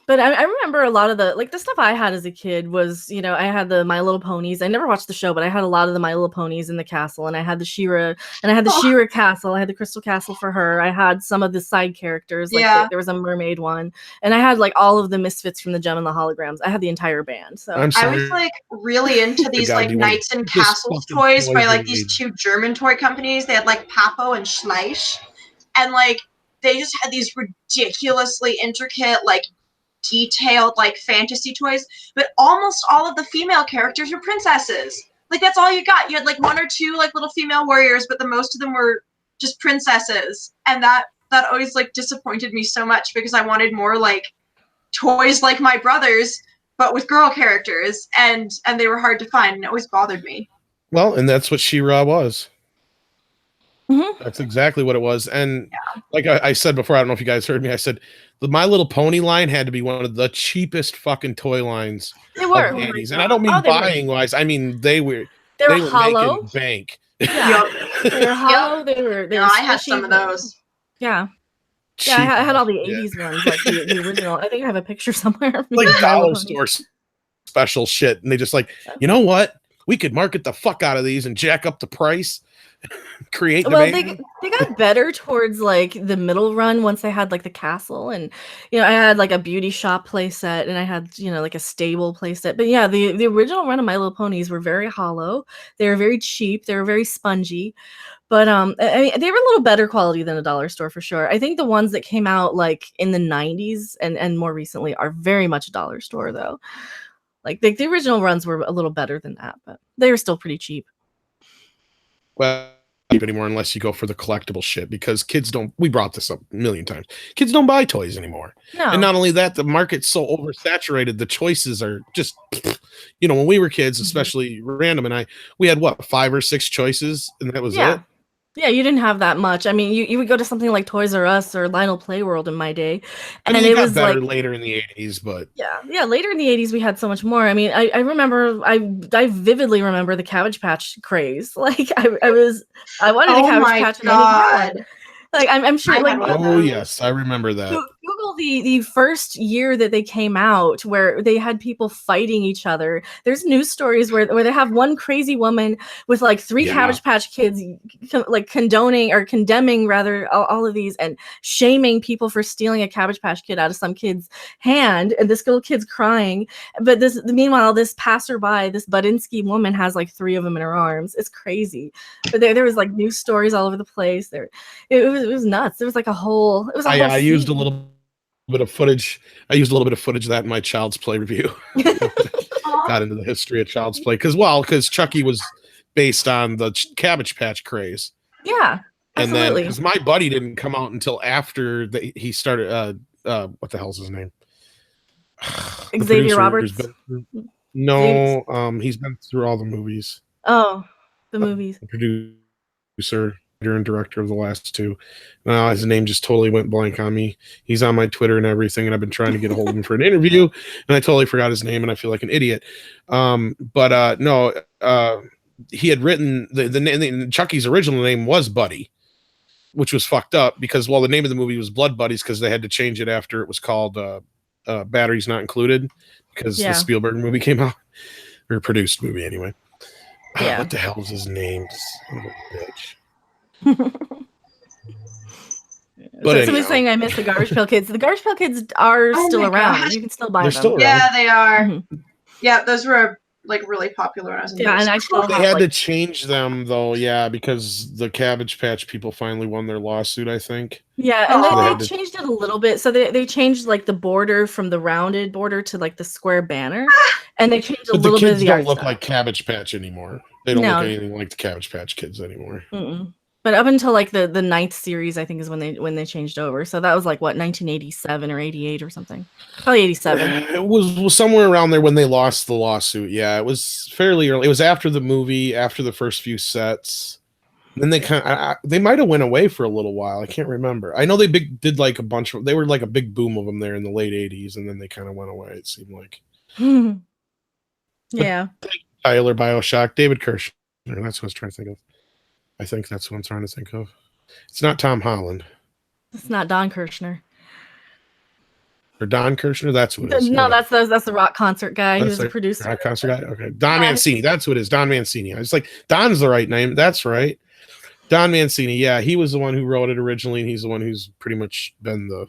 But I remember a lot of the stuff I had as a kid was, I had the My Little Ponies. I never watched the show, but I had a lot of the My Little Ponies in the castle, and I had the She-Ra, and I had the She-Ra castle. I had the Crystal Castle for her. I had some of the side characters, there was a mermaid one, and I had like all of the Misfits from the Gem and the Holograms. I had the entire band. So I was like really into these like Knights and Castles toys by like these two German toy companies. They had like Papo and Schleich, and like they just had these ridiculously intricate, like detailed like fantasy toys, but almost all of the female characters were princesses. Like, that's all you got. You had like one or two like little female warriors, but the most of them were just princesses, and that that always like disappointed me so much because I wanted more like toys like my brothers, but with girl characters, and they were hard to find, and it always bothered me. Well, and that's what She-Ra was. Mm-hmm. That's exactly what it was. And like I said before, I don't know if you guys heard me. I said the My Little Pony line had to be one of the cheapest fucking toy lines They were. of the 80s. And I don't mean buying wise. I mean they were hollow. making bank. Yeah. They were hollow. They were I had some of those. Yeah. Yeah, I had all the 80s ones, like the original. I think I have a picture somewhere. Like dollar store special shit. And they just like, you know what? We could market the fuck out of these and jack up the price. Create they got better towards like the middle run once they had like the castle, and I had like a beauty shop play set, and I had like a stable play set. But yeah, the original run of My Little Ponies were very hollow. They were very cheap. They were very spongy. But I mean, they were a little better quality than a dollar store for sure. I think the ones that came out like in the 90s and more recently are very much a dollar store though. Like the original runs were a little better than that, but they were still pretty cheap. Well, anymore unless you go for the collectible shit, because kids don't, we brought this up a million times, kids don't buy toys anymore. No. And not only that, the market's so oversaturated, the choices are just, when we were kids, especially Random and I, we had what, 5 or 6 choices, and that was it. Yeah, you didn't have that much. I mean, you would go to something like Toys R Us or Lionel Play World in my day. And it was better like, later in the 80s, but... Yeah, later in the 80s, we had so much more. I mean, I remember, I vividly remember the Cabbage Patch craze. Like, I wanted a Cabbage Patch and I didn't get one. Like, I'm sure, like... Oh, yes, I remember that. Google the first year that they came out where they had people fighting each other. There's news stories where they have one crazy woman with like 3 Cabbage Patch Kids like condemning rather all of these and shaming people for stealing a Cabbage Patch Kid out of some kid's hand, and this little kid's crying. But meanwhile, this passerby, this Budinsky woman has like 3 of them in her arms. It's crazy. But there was like news stories all over the place. It was nuts. There was like a whole. It was. I used a little bit of footage. I used a little bit of footage of that in my Child's Play review. Got into the history of Child's Play because Chucky was based on the Cabbage Patch craze. Yeah, absolutely. And then because my buddy didn't come out until after he started. What the hell's his name? Xavier Roberts. He's been through all the movies. Oh, the movies. Producer and director of the last 2. His name just totally went blank on me. He's on my Twitter and everything, and I've been trying to get a hold of him for an interview, and I totally forgot his name, and I feel like an idiot. He had written the Chucky's original name was Buddy, which was fucked up because the name of the movie was Blood Buddies because they had to change it after it was called Batteries Not Included because the Spielberg movie came out, or produced movie anyway. Yeah. What the hell is his name? Son of a bitch. But somebody's saying I miss the Garbage Pail Kids. The Garbage Pail Kids are still around. God. You can still buy them. Still yeah, they are. Mm-hmm. Yeah, those were like really popular when I was in and I still they had to change them though, because the Cabbage Patch people finally won their lawsuit, I think. Yeah, and they changed it a little bit. So they changed like the border from the rounded border to like the square banner, and they changed a little bit of the art. The kids don't look like Cabbage Patch anymore. They don't look anything like the Cabbage Patch Kids anymore. Mm-mm. But up until like the 9th series, I think is when they changed over. So that was like what, 1987 or 88 or something. Probably 87. It was somewhere around there when they lost the lawsuit. Yeah, it was fairly early. It was after the movie, after the first few sets. Then they they might have went away for a little while. I can't remember. I know they did like a bunch of. They were like a big boom of them there in the late 80s, and then they kind of went away. It seemed like. Yeah. Tyler, BioShock, David Kirshner. That's what I was trying to think of. I think that's what I'm trying to think of. It's not Tom Holland. It's not Don Kirshner. Or Don Kirshner? That's what it is. No, that's the rock concert guy who's a producer. Rock concert guy? Okay. Don Mancini. That's what it is. Don Mancini. I was like, Don's the right name. That's right. Don Mancini. Yeah, he was the one who wrote it originally, and he's the one who's pretty much been the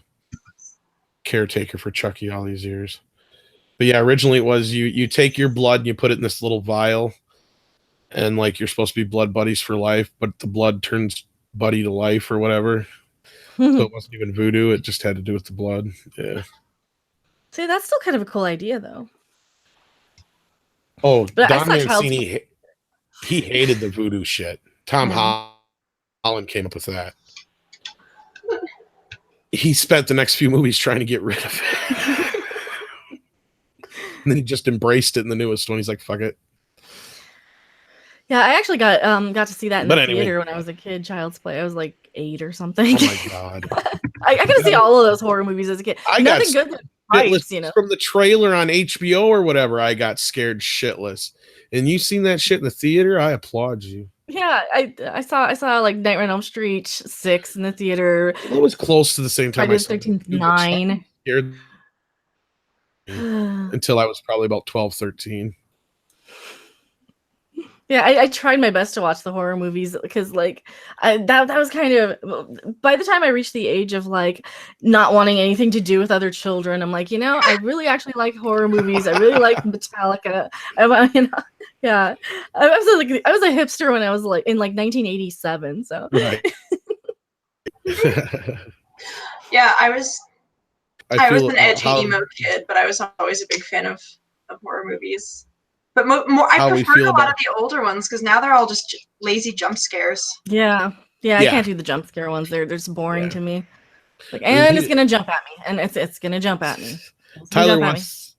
caretaker for Chucky all these years. But yeah, originally it was you take your blood and you put it in this little vial. And like you're supposed to be blood buddies for life, but the blood turns Buddy to life or whatever. So it wasn't even voodoo; it just had to do with the blood. Yeah. See, that's still kind of a cool idea, though. Oh, but Don Mancini, he hated the voodoo shit. Tom Holland came up with that. he spent the next few movies trying to get rid of it. And then he just embraced it in the newest one. He's like, fuck it. Yeah, I actually got to see that in the theater when I was a kid. Child's Play. I was like 8 or something. Oh my god! I got to see all of those horror movies as a kid. Nothing good that fights, you know. From the trailer on HBO or whatever, I got scared shitless. And you seen that shit in the theater? I applaud you. Yeah, I saw like Nightmare on Elm Street 6 in the theater. Well, it was close to the same time. I did 13th 9. Until I was probably about 12, 13. Yeah, I tried my best to watch the horror movies because like that was kind of, by the time I reached the age of like not wanting anything to do with other children, I'm like, I really actually like horror movies. I really like Metallica. Yeah, I was a hipster when I was like in like 1987. So right. Yeah, I was an edgy emo kid, but I was always a big fan of horror movies. But I prefer a lot of the older ones because now they're all just lazy jump scares. Yeah, I can't do the jump scare ones. They're just boring to me. Like, and it's gonna jump at me, and it's gonna jump at me. Tyler wants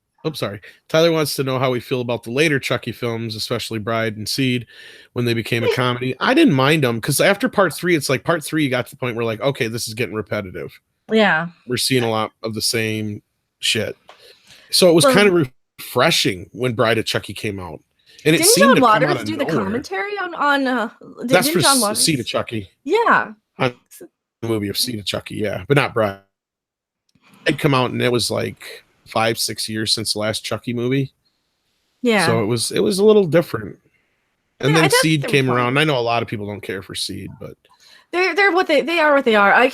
to know how we feel about the later Chucky films, especially Bride and Seed, when they became a comedy. I didn't mind them because after part 3, it's like part 3 you got to the point where like, okay, this is getting repetitive. Yeah, we're seeing a lot of the same shit. So it was kind of refreshing when Bride of Chucky came out, and it seemed John Waters to come out of do nowhere. The commentary on that's for John Waters? Seed of Chucky. Yeah, on the movie of Seed of Chucky. Yeah, but not Bride. It come out and it was like 5-6 years since the last Chucky movie. Yeah, so it was a little different. And then Seed came around. I know a lot of people don't care for Seed, but they're what they are. I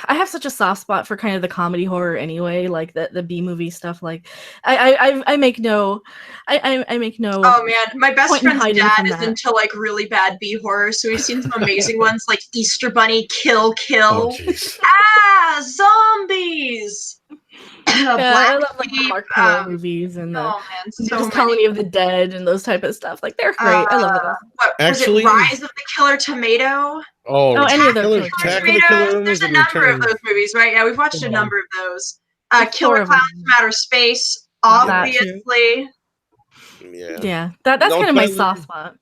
have such a soft spot for kind of the comedy horror anyway, like the B movie stuff. Like I make no. Oh man, my best friend's dad is into like really bad B horror, so we've seen some amazing ones like Easter Bunny, Kill. Oh, zombies. I love like the Mark Hamill movies and the Colony of the Dead and those type of stuff. Like they're great. I love them. Was it Rise of the Killer Tomato? Oh, any of those. There's a number of those movies, right? Yeah, we've watched a number of those. Killer Clowns from Outer Space, obviously. Yeah, that's kind of my soft spot.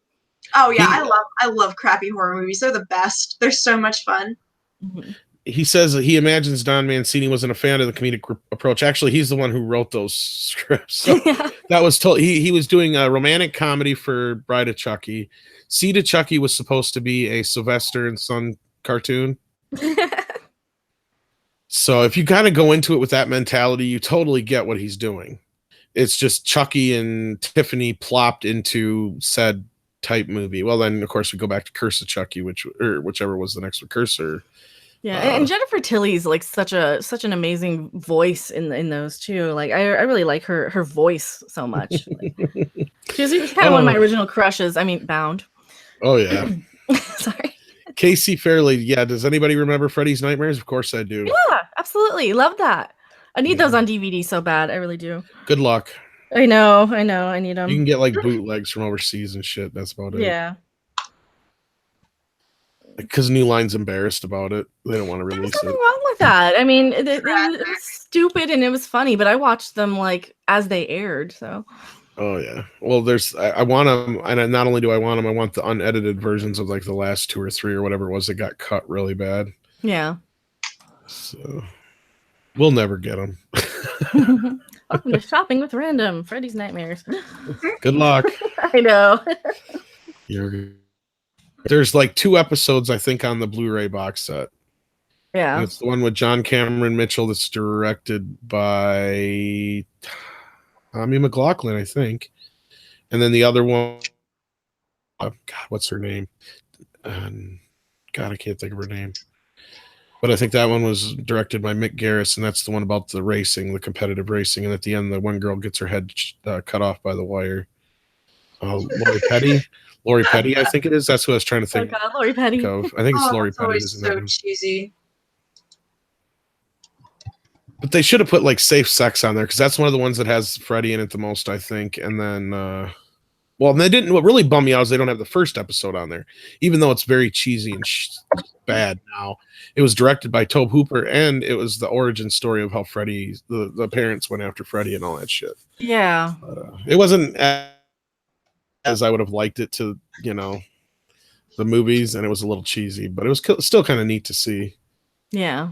Oh yeah, I love crappy horror movies. They're the best. They're so much fun. Mm-hmm. He says that he imagines Don Mancini wasn't a fan of the comedic approach. Actually, he's the one who wrote those scripts. So that was told. He was doing a romantic comedy for Bride of Chucky. Seed of Chucky was supposed to be a Sylvester and Son cartoon. So if you kind of go into it with that mentality, you totally get what he's doing. It's just Chucky and Tiffany plopped into said type movie. Well, then of course we go back to Curse of Chucky, whichever was the next precursor. Yeah, and Jennifer Tilly's like such an amazing voice in those too. Like I really like her voice so much. Like, she was kind of one of my original crushes. I mean, Bound. Oh yeah. Sorry. Casey Fairley. Yeah. Does anybody remember Freddy's Nightmares? Of course I do. Yeah, absolutely. Love that. I need those on DVD so bad. I really do. Good luck. I know. I need them. You can get like bootlegs from overseas and shit. That's about it. Yeah. Because New Line's embarrassed about it. They don't want to release it. There's nothing wrong with that. I mean, it was stupid and it was funny, but I watched them like as they aired. So. Oh yeah. Well, I want them, and not only do I want them, I want the unedited versions of like the last 2 or 3 or whatever it was that got cut really bad. Yeah. So we'll never get them. Welcome to Shopping with Random. Freddy's Nightmares. Good luck. I know. There's like 2 episodes, I think, on the Blu-ray box set. Yeah. And it's the one with John Cameron Mitchell that's directed by Tommy McLaughlin, I think. And then the other one, God, what's her name? God, I can't think of her name. But I think that one was directed by Mick Garris, and that's the one about the racing, the competitive racing. And at the end, the one girl gets her head cut off by the wire. Lori Petty, I think it is. That's what I was trying to think. Oh God, Lori Petty. Of. I think it's Lori Petty. So cheesy. But they should have put like Safe Sex on there because that's one of the ones that has Freddy in it the most, I think. And then Well, and they didn't. What really bummed me out is they don't have the first episode on there, even though it's very cheesy and bad. Now, it was directed by Tobe Hooper, and it was the origin story of how Freddy, the parents went after Freddy and all that shit. Yeah, But, it wasn't as I would have liked it to, the movies, and it was a little cheesy, but it was still kind of neat to see. Yeah.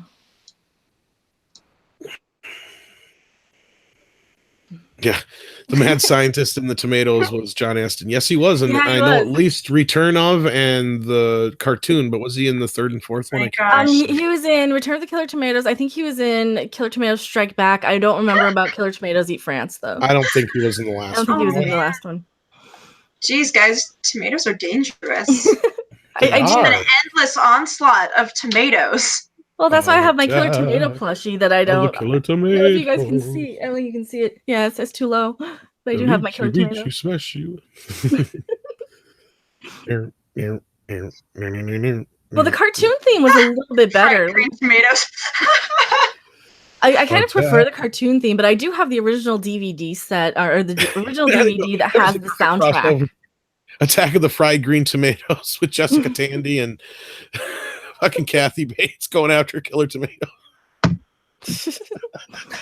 Yeah, the mad scientist in the tomatoes was John Astin. Yes, he was, and Yeah, I know at least Return of and the cartoon. But was he in the third and fourth one? He was in Return of the Killer Tomatoes. I think he was in Killer Tomatoes Strike Back. I don't remember about Killer Tomatoes Eat France though. I don't think he was in the last. I don't think he was in the last one. Jeez, guys, tomatoes are dangerous. I do an endless onslaught of tomatoes. Well, that's why I have my Killer Tomato plushie that I don't. Killer I don't know tomato. if you guys can see. I don't think you can see it. Yeah, it says too low. But I do have my Killer Tomato. You smash you. Well, the cartoon theme was a little bit better. Green tomatoes. I kind of prefer the cartoon theme, but I do have the original DVD set, or the original DVD that has the soundtrack. Attack of the Fried Green Tomatoes with Jessica Tandy and fucking Kathy Bates going after Killer Tomato.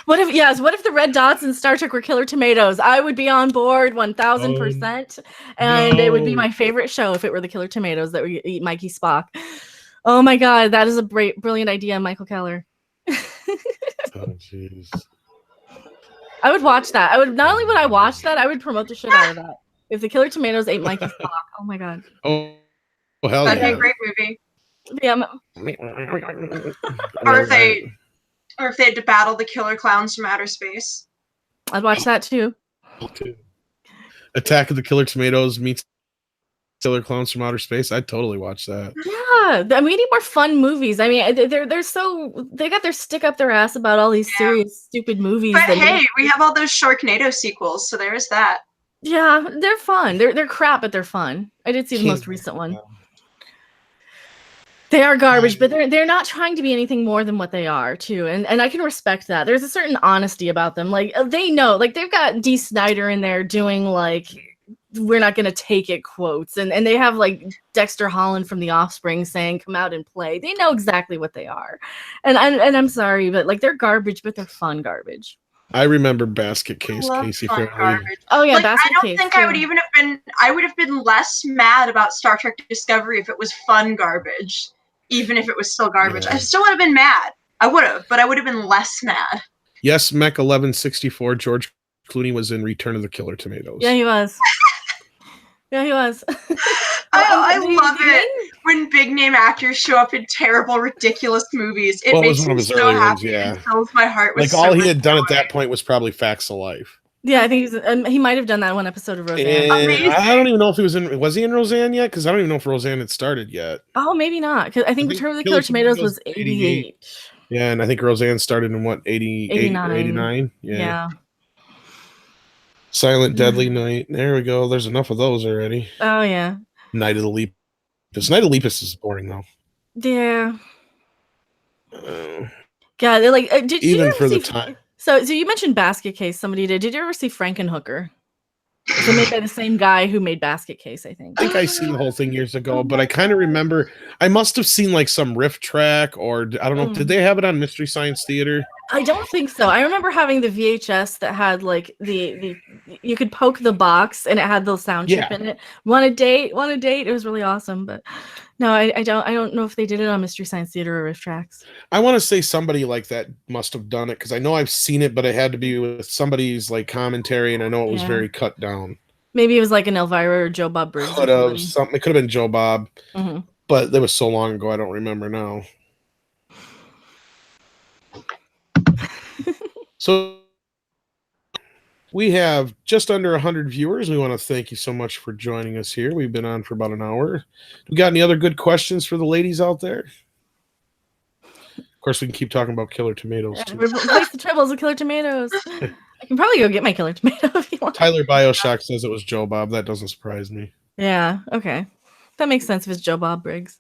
What if the red dots in Star Trek were Killer Tomatoes? I would be on board 1000%, and it would be my favorite show if it were the Killer Tomatoes that would eat Mikey Spock. Oh my god, that is a brilliant idea, Michael Keller. Oh jeez. I would watch that. Not only would I watch that, I would promote the shit out of that. If the Killer Tomatoes ate Mikey Spock, oh my god. Oh hell That'd yeah. be a great movie. Yeah. Or if they had to battle the killer clowns from outer space. I'd watch that too. Attack of the Killer Tomatoes meets Killer Clowns from Outer Space. I'd totally watch that. Yeah, we need more fun movies. I mean, they got their stick up their ass about all these serious, stupid movies. But hey, we have all those Sharknado sequels, so there's that. Yeah, they're fun. They're crap, but they're fun. I did see the most recent one. They are garbage, but they're not trying to be anything more than what they are, too. And I can respect that. There's a certain honesty about them. Like, they know, like, they've got Dee Snider in there doing, like, we're not going to take it quotes. And they have, like, Dexter Holland from The Offspring saying, come out and play. They know exactly what they are. And I'm sorry, but, like, they're garbage, but they're fun garbage. I remember Basket Case, Casey Fairley. Oh yeah, like, Basket I don't Case. think I would even have been. I would have been less mad about Star Trek Discovery if it was fun garbage, even if it was still garbage. Yeah. I still would have been mad. I would have, but I would have been less mad. Yes, Mech 1164. George Clooney was in Return of the Killer Tomatoes. Yeah, he was. Yeah, he was. I love it when big name actors show up in terrible, ridiculous movies. It makes me so happy. It fills my heart with all he had done at that point was probably Facts of Life. Yeah, I think he might have done that one episode of Roseanne. I don't even know if he was in. Was he in Roseanne yet? Because I don't even know if Roseanne had started yet. Oh, maybe not. Because I think Return of the Killer Tomatoes was 88. Yeah, and I think Roseanne started in what, 89? Yeah. Silent Deadly Night. There we go. There's enough of those already. Oh yeah. Night of the Lepus. Night of the Lepus is boring though. Yeah. God, they're like, did you even ever for see, the time. So you mentioned Basket Case. Somebody did. Did you ever see Frankenhooker? It's made by the same guy who made Basket Case, I think. I seen the whole thing years ago, but I kind of remember I must have seen like some riff track, or I don't know. Did they have it on Mystery Science Theater? I don't think so. I remember having the VHS that had like the you could poke the box and it had the sound chip in it. Want a date? It was really awesome. But no, I don't know if they did it on Mystery Science Theater or Riff Tracks. I want to say somebody like that must have done it because I know I've seen it, but it had to be with somebody's like commentary, and I know it was very cut down. Maybe it was like an Elvira or Joe Bob Briggs. Could have something. It could have been Joe Bob, but that was so long ago I don't remember now. So we have just under 100 viewers. We want to thank you so much for joining us here. We've been on for about an hour. We got any other good questions for the ladies out there? Of course, we can keep talking about Killer Tomatoes too. Replace the tribbles with Killer Tomatoes. I can probably go get my Killer Tomato if you want. Tyler Bioshock says it was Joe Bob. That doesn't surprise me. Yeah, okay. That makes sense if it's Joe Bob Briggs.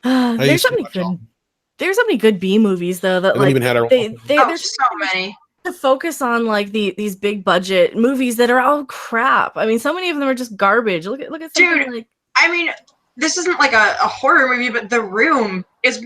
There's so many good B movies though that like even had our there's so many. to focus on like these big budget movies that are all crap. I mean, so many of them are just garbage. Look at something Dude, like. I mean, this isn't like a horror movie, but The Room is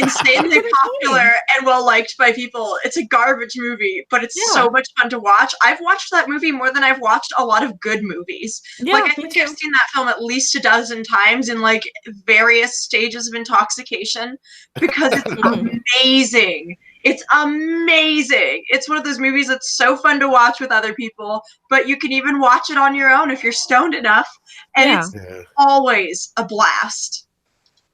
insanely popular and well liked by people. It's a garbage movie, but it's so much fun to watch. I've watched that movie more than I've watched a lot of good movies. Yeah, like I think I've seen that film at least a dozen times in like various stages of intoxication because it's amazing. It's amazing. It's one of those movies that's so fun to watch with other people, but you can even watch it on your own if you're stoned enough, and it's always a blast.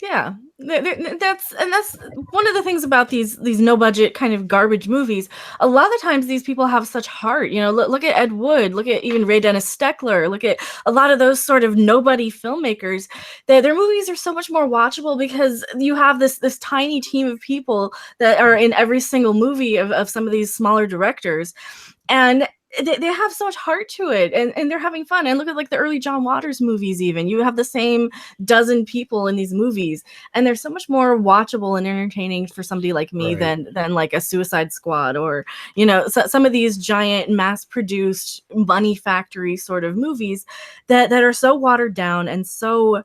Yeah, that's one of the things about these no budget kind of garbage movies. A lot of the times these people have such heart. You know, look at Ed Wood, look at even Ray Dennis Steckler, look at a lot of those sort of nobody filmmakers. Their movies are so much more watchable because you have this tiny team of people that are in every single movie of some of these smaller directors, and they have so much heart to it, and they're having fun. And look at like the early John Waters movies. Even you have the same dozen people in these movies, and they're so much more watchable and entertaining for somebody like me than like a Suicide Squad or some of these giant mass-produced money factory sort of movies that are so watered down and so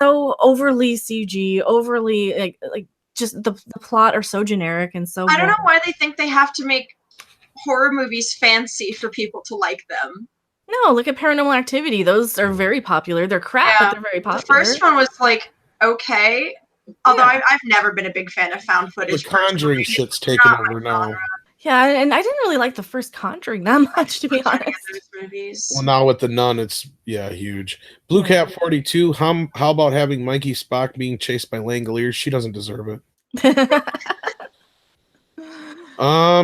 overly CG, overly like just the plot are so generic and so. I don't know why they think they have to make horror movies fancy for people to like them. No, look at Paranormal Activity. Those are very popular. They're crap, but they're very popular. The first one was like okay, although I've never been a big fan of found footage. The Conjuring shit's taken over now. Yeah, and I didn't really like the first Conjuring that much, to be honest. Well, now with the Nun, it's huge. Blue Cat 42. How about having Mikey Spock being chased by Langoliers? She doesn't deserve it.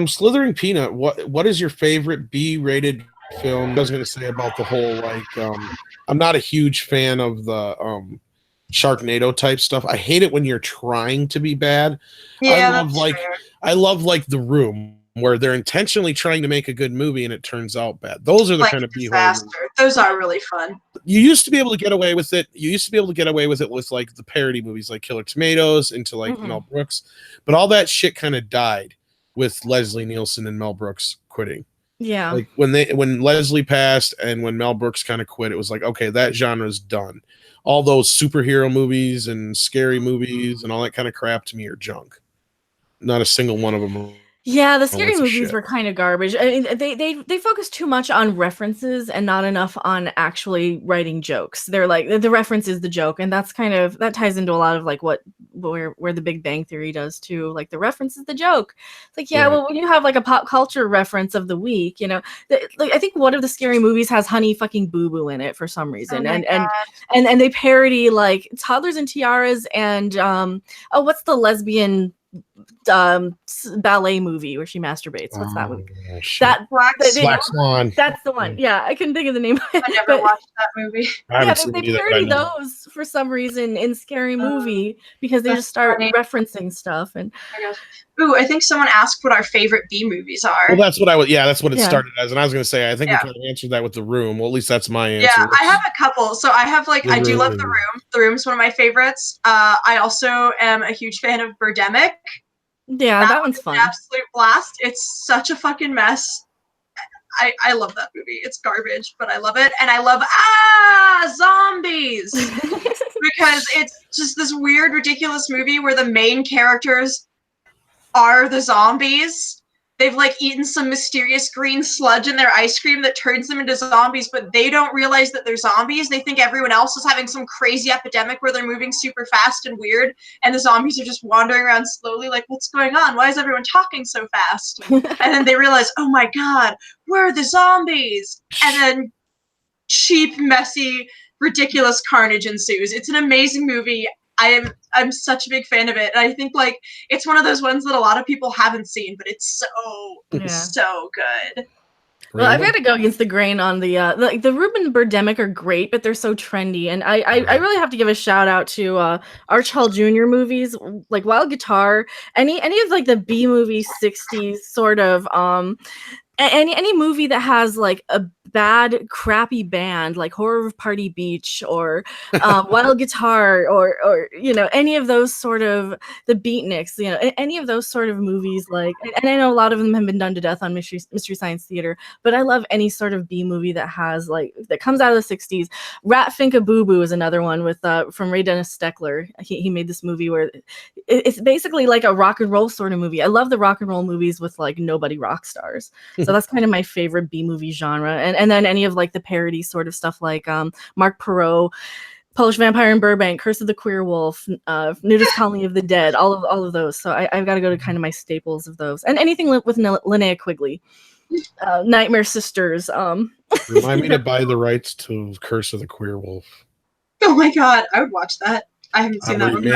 Slithering Peanut, what is your favorite B-rated film? I was gonna say about the whole I'm not a huge fan of the Sharknado type stuff. I hate it when you're trying to be bad. Yeah, I love The Room, where they're intentionally trying to make a good movie and it turns out bad. Those are the kind of B-horror. Those are really fun. You used to be able to get away with it. With like the parody movies like Killer Tomatoes into like Mel Brooks, but all that shit kind of died with Leslie Nielsen and Mel Brooks quitting. Yeah. Like when Leslie passed and when Mel Brooks kind of quit, it was like, okay, that genre's done. All those superhero movies and scary movies and all that kind of crap to me are junk. Not a single one of them. Yeah, the scary movies were kind of garbage. I mean, they focus too much on references and not enough on actually writing jokes. They're like the reference is the joke, and that's that ties into a lot of like where the Big Bang Theory does too. Like the reference is the joke. It's like well, when you have like a pop culture reference of the week, I think one of the scary movies has Honey Fucking Boo Boo in it for some reason, and they parody like Toddlers and Tiaras and what's the lesbian ballet movie where she masturbates? What's that movie? That Black Swan. That's the one. Yeah, I couldn't think of the name. I never watched that movie. They parody those for some reason in Scary Movie because they just start referencing stuff. And ooh, I think someone asked what our favorite B movies are. Well, that's what that's what it started as, and I was going to say I think we kind of answered that with The Room. Well, at least that's my answer. Yeah, I have a couple. So I have I do love The Room. The Room's one of my favorites. I also am a huge fan of Birdemic. Yeah, that one's fun. An absolute blast. It's such a fucking mess. I love that movie. It's garbage, but I love it. And I love zombies because it's just this weird, ridiculous movie where the main characters are the zombies. They've eaten some mysterious green sludge in their ice cream that turns them into zombies, but they don't realize that they're zombies. They think everyone else is having some crazy epidemic where they're moving super fast and weird, and the zombies are just wandering around slowly like, what's going on? Why is everyone talking so fast? And then they realize, oh my god, we're the zombies! And then cheap, messy, ridiculous carnage ensues. It's an amazing movie. I'm such a big fan of it. And I think it's one of those ones that a lot of people haven't seen, but it's so good. Well, I've got to go against the grain on the Ruben Birdemic are great, but they're so trendy. And I really have to give a shout out to Arch Hall Jr. movies like Wild Guitar, any of the B movie 60s sort of any movie that has like a bad crappy band like Horror of Party Beach or Wild Guitar or any of those sort of the Beatniks, any of those sort of movies, like, and I know a lot of them have been done to death on Mystery Science Theater, but I love any sort of B movie that has like that comes out of the 60s. Rat Finka Boo Boo is another one with from Ray Dennis Steckler. He made this movie where it's basically like a rock and roll sort of movie. I love the rock and roll movies with like nobody rock stars. So that's kind of my favorite B movie genre. And then any of like the parody sort of stuff like Mark Perot, Polish Vampire in Burbank, Curse of the Queer Wolf, Nudist Colony of the Dead, all of those. So I've got to go to kind of my staples of those. And anything with Linnea Quigley. Nightmare Sisters. Remind me to buy the rights to Curse of the Queer Wolf. Oh my god, I would watch that. I haven't seen that one.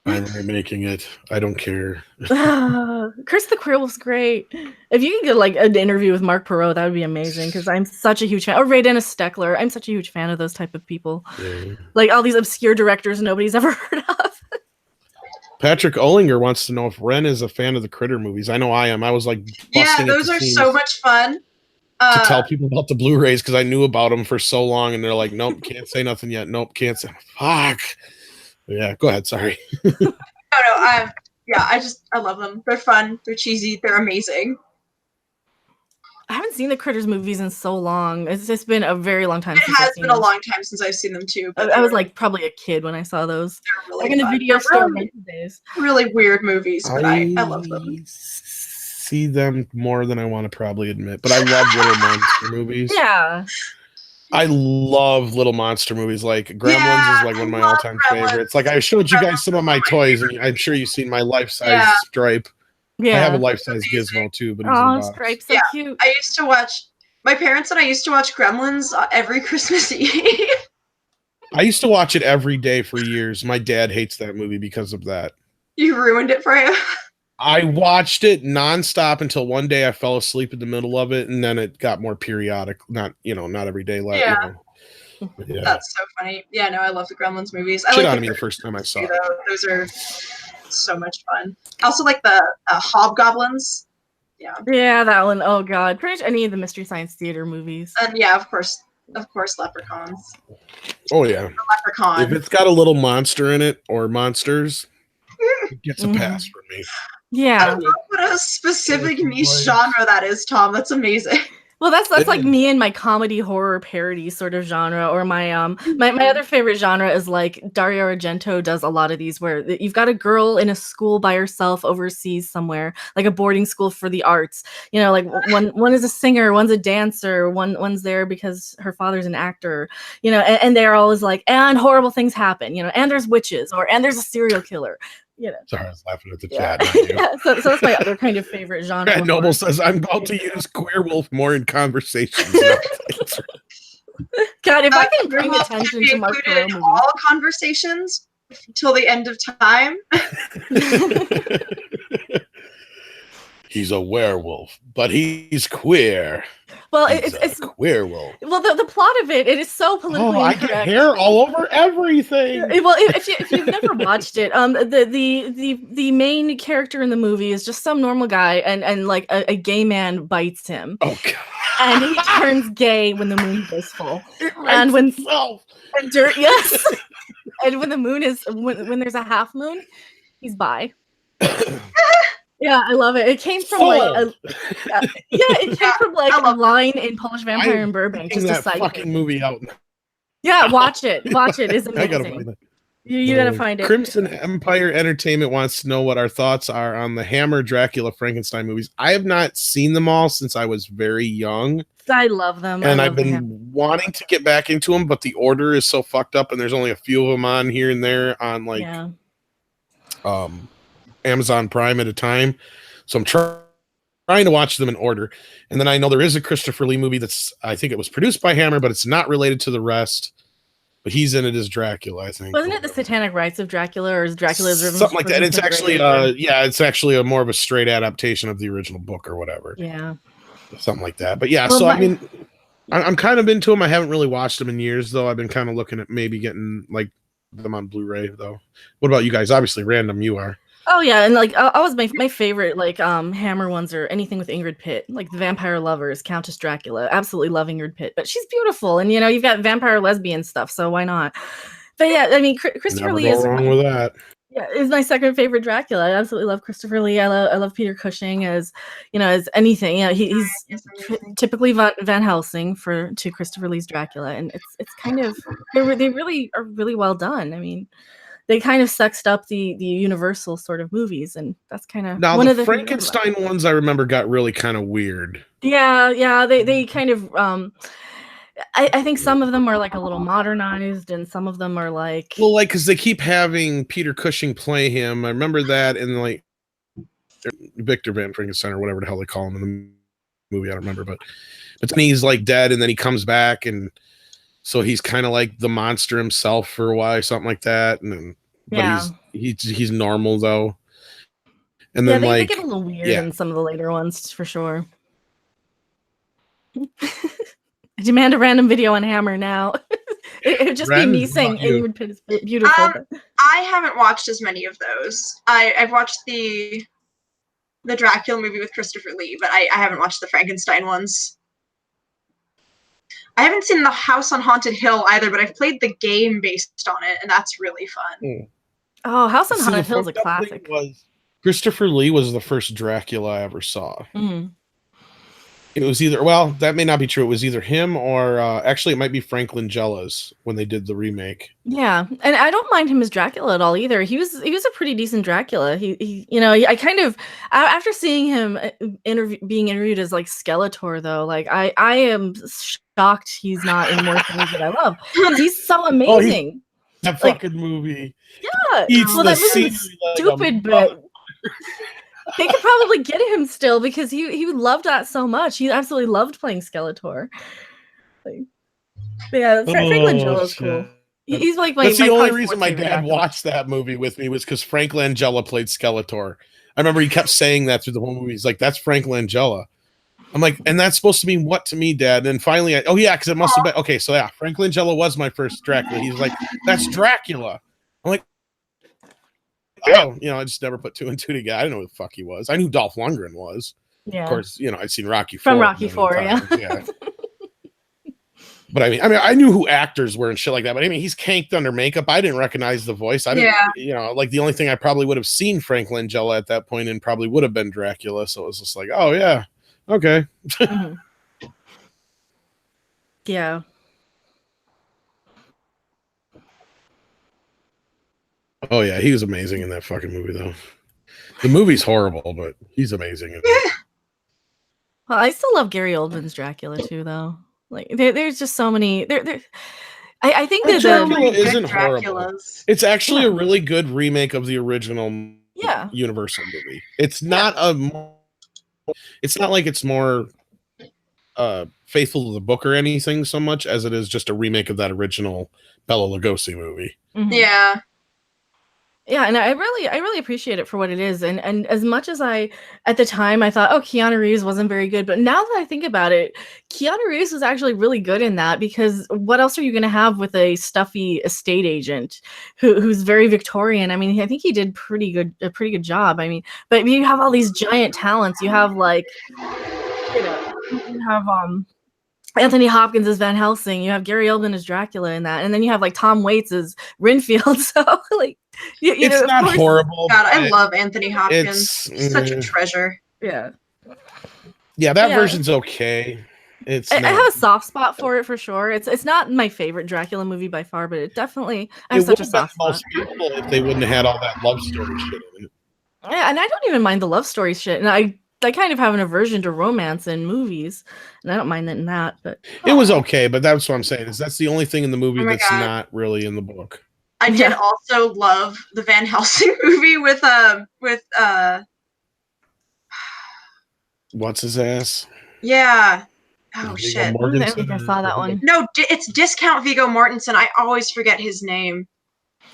I'm remaking it. I don't care. Curse of the Queer Wolf's great. If you can get like an interview with Mark Perot, that would be amazing because I'm such a huge fan. Or Ray Dennis Steckler. I'm such a huge fan of those type of people. Yeah. Like all these obscure directors nobody's ever heard of. Patrick Ollinger wants to know if Ren is a fan of the Critter movies. I know I am. I was like, yeah, those are so much fun. To tell people about the Blu-rays because I knew about them for so long, and they're like, nope, can't say nothing yet. Nope, can't say. Fuck. Yeah, go ahead. Sorry. No. Yeah, I love them. They're fun. They're cheesy. They're amazing. I haven't seen the Critters movies in so long. It's just been a very long time. It has been a long time since I've seen them too. But I was like probably a kid when I saw those. They're really like in a video store days. Really weird movies, but I love them. See them more than I want to probably admit, but I love Little Monster movies. Yeah. I love Little Monster movies. Like Gremlins is like one of my all-time favorites. Like I showed you guys some of my toys, and I'm sure you've seen my life-size Stripe. Yeah, I have a life-size Gizmo too. But Stripe's so cute. I used to watch. My parents and I used to watch Gremlins every Christmas Eve. I used to watch it every day for years. My dad hates that movie because of that. You ruined it for him. I watched it nonstop until one day I fell asleep in the middle of it, and then it got more periodic. Not every day. Yeah. That's so funny. Yeah, no, I love the Gremlins movies. Shit out of me the first time I saw it. Those are so much fun. I also like the Hobgoblins. Yeah. Yeah, that one. Oh god, pretty much any of the Mystery Science Theater movies. And yeah, of course, Leprechauns. Oh yeah. The Leprechaun. If it's got a little monster in it or monsters, it gets a pass from me. Yeah. I love what a specific niche genre that is, Tom. That's amazing. Well, that's like me and my comedy horror parody sort of genre, or my other favorite genre is like Dario Argento does a lot of these where you've got a girl in a school by herself overseas somewhere, like a boarding school for the arts. Like one is a singer, one's a dancer, one's there because her father's an actor. And they're always like, and horrible things happen. And there's witches, and there's a serial killer. Sorry, I was laughing at the chat. Yeah, so that's my other kind of favorite genre. Grant Noble says, I'm about to use Queer Wolf more in conversations. God, if I can bring attention to Mark Perot movies. All conversations till the end of time. He's a werewolf, but he's queer. Well, it's queer wolf. Well, the plot of it is so politically incorrect. I get hair all over everything. Well, if you've never watched it, the main character in the movie is just some normal guy, and like a gay man bites him. Oh god! And he turns gay when the moon goes full. And when yes, and when the moon is when there's a half moon, he's bi. Yeah, I love it. It came from a line in Polish Vampire in Burbank. Just that fucking movie out. Yeah, watch it. Watch it. It's amazing. I gotta find it. You gotta find it. Crimson Empire Entertainment wants to know what our thoughts are on the Hammer, Dracula, Frankenstein movies. I have not seen them all since I was very young. I love them. And I've been wanting to get back into them, but the order is so fucked up, and there's only a few of them on here and there on Amazon Prime at a time. So I'm trying to watch them in order. And then I know there is a Christopher Lee movie I think it was produced by Hammer, but it's not related to the rest. But he's in it as Dracula, I think. Wasn't it the Satanic Rites of Dracula, or is Dracula's something like that? It's actually it's actually a more of a straight adaptation of the original book or whatever. Yeah. Something like that. But yeah, well, I mean, I'm kind of into them. I haven't really watched them in years, though. I've been kind of looking at maybe getting like them on Blu-ray, though. What about you guys? Obviously, Random, you are. Oh yeah, and like always my favorite like Hammer ones are anything with Ingrid Pitt, like the Vampire Lovers, Countess Dracula. Absolutely love Ingrid Pitt, but she's beautiful, and you know you've got vampire lesbian stuff, so why not? But yeah, I mean Christopher Never Lee go is wrong with that. yeah is my second favorite Dracula. I absolutely love Christopher Lee. I love Peter Cushing as as anything. You know, he's typically Van Helsing to Christopher Lee's Dracula, and it's kind of they really are really well done. I mean, they kind of sexed up the Universal sort of movies, and that's kind of Now one the of the Frankenstein ones I remember got really kind of weird. Yeah, they kind of I think some of them are like a little modernized, and some of them are like like because they keep having Peter Cushing play him. I remember that, and like Victor Van Frankenstein or whatever the hell they call him in the movie. I don't remember, but then he's like dead, and then he comes back, and so he's kind of like the monster himself for a while, something like that. And then, but he's normal though. And then they get a little weird in some of the later ones for sure. I demand a random video on Hammer now. It would just be me saying Ingrid Pitt is beautiful. I haven't watched as many of those. I've watched the Dracula movie with Christopher Lee, but I haven't watched the Frankenstein ones. I haven't seen The House on Haunted Hill either, but I've played the game based on it, and that's really fun. Oh, House on Haunted Hill is a classic. Christopher Lee was the first Dracula I ever saw. It was either, well, that may not be true. It was either him or actually it might be Frank Langella's when they did the remake. Yeah, and I don't mind him as Dracula at all either. He was a pretty decent Dracula. He I kind of after seeing him being interviewed as like Skeletor though, like I am shocked he's not in more things that I love. He's so amazing. That fucking movie. Yeah, well, that movie was stupid, but they could probably get him still because he loved that so much. He absolutely loved playing Skeletor. Like, yeah, Frank Langella's cool. He's like that's the only reason my dad watched that movie with me was because Frank Langella played Skeletor. I remember he kept saying that through the whole movie. He's like, "That's Frank Langella." I'm like, and that's supposed to mean what to me, Dad? And finally, because it must have been okay. So yeah, Frank Langella was my first Dracula. He's like, "That's Dracula." I'm like, oh, I just never put two and two together. I didn't know who the fuck he was. I knew Dolph Lundgren was. Yeah. Of course, I'd seen Rocky IV. From Rocky IV, yeah. But I mean, I knew who actors were and shit like that. But I mean, he's canked under makeup. I didn't recognize the voice. I didn't, like the only thing I probably would have seen Frank Langella at that point and probably would have been Dracula. So it was just like, oh yeah, okay. Yeah. Oh yeah, he was amazing in that fucking movie though. The movie's horrible, but he's amazing in it. Well, I still love Gary Oldman's Dracula too, though. Like, there's just so many. I think that Dracula isn't horrible. It's actually a really good remake of the original Universal movie. It's not it's not like it's more faithful to the book or anything so much as it is just a remake of that original Bela Lugosi movie. Yeah. Yeah, and I really appreciate it for what it is. And as much as at the time I thought, Keanu Reeves wasn't very good, but now that I think about it, Keanu Reeves was actually really good in that, because what else are you going to have with a stuffy estate agent who's very Victorian? I mean, I think he did a pretty good job. I mean, but you have all these giant talents. You have you have Anthony Hopkins as Van Helsing. You have Gary Oldman as Dracula in that, and then you have like Tom Waits as Renfield. So like, it's not horrible. God, I love Anthony Hopkins. He's such a treasure. Yeah. Yeah, that version's okay. I have a soft spot for it for sure. It's not my favorite Dracula movie by far, but it definitely I have such a soft spot. Most people if they wouldn't have had all that love story shit in it. Yeah, and I don't even mind the love story shit, and I kind of have an aversion to romance in movies, and I don't mind that in that. But it was okay, but that's what I'm saying is that's the only thing in the movie that's not really in the book. I did also love the Van Helsing movie with what's his ass? Yeah. Oh shit! I think I saw that one. No, it's Discount Viggo Mortensen. I always forget his name.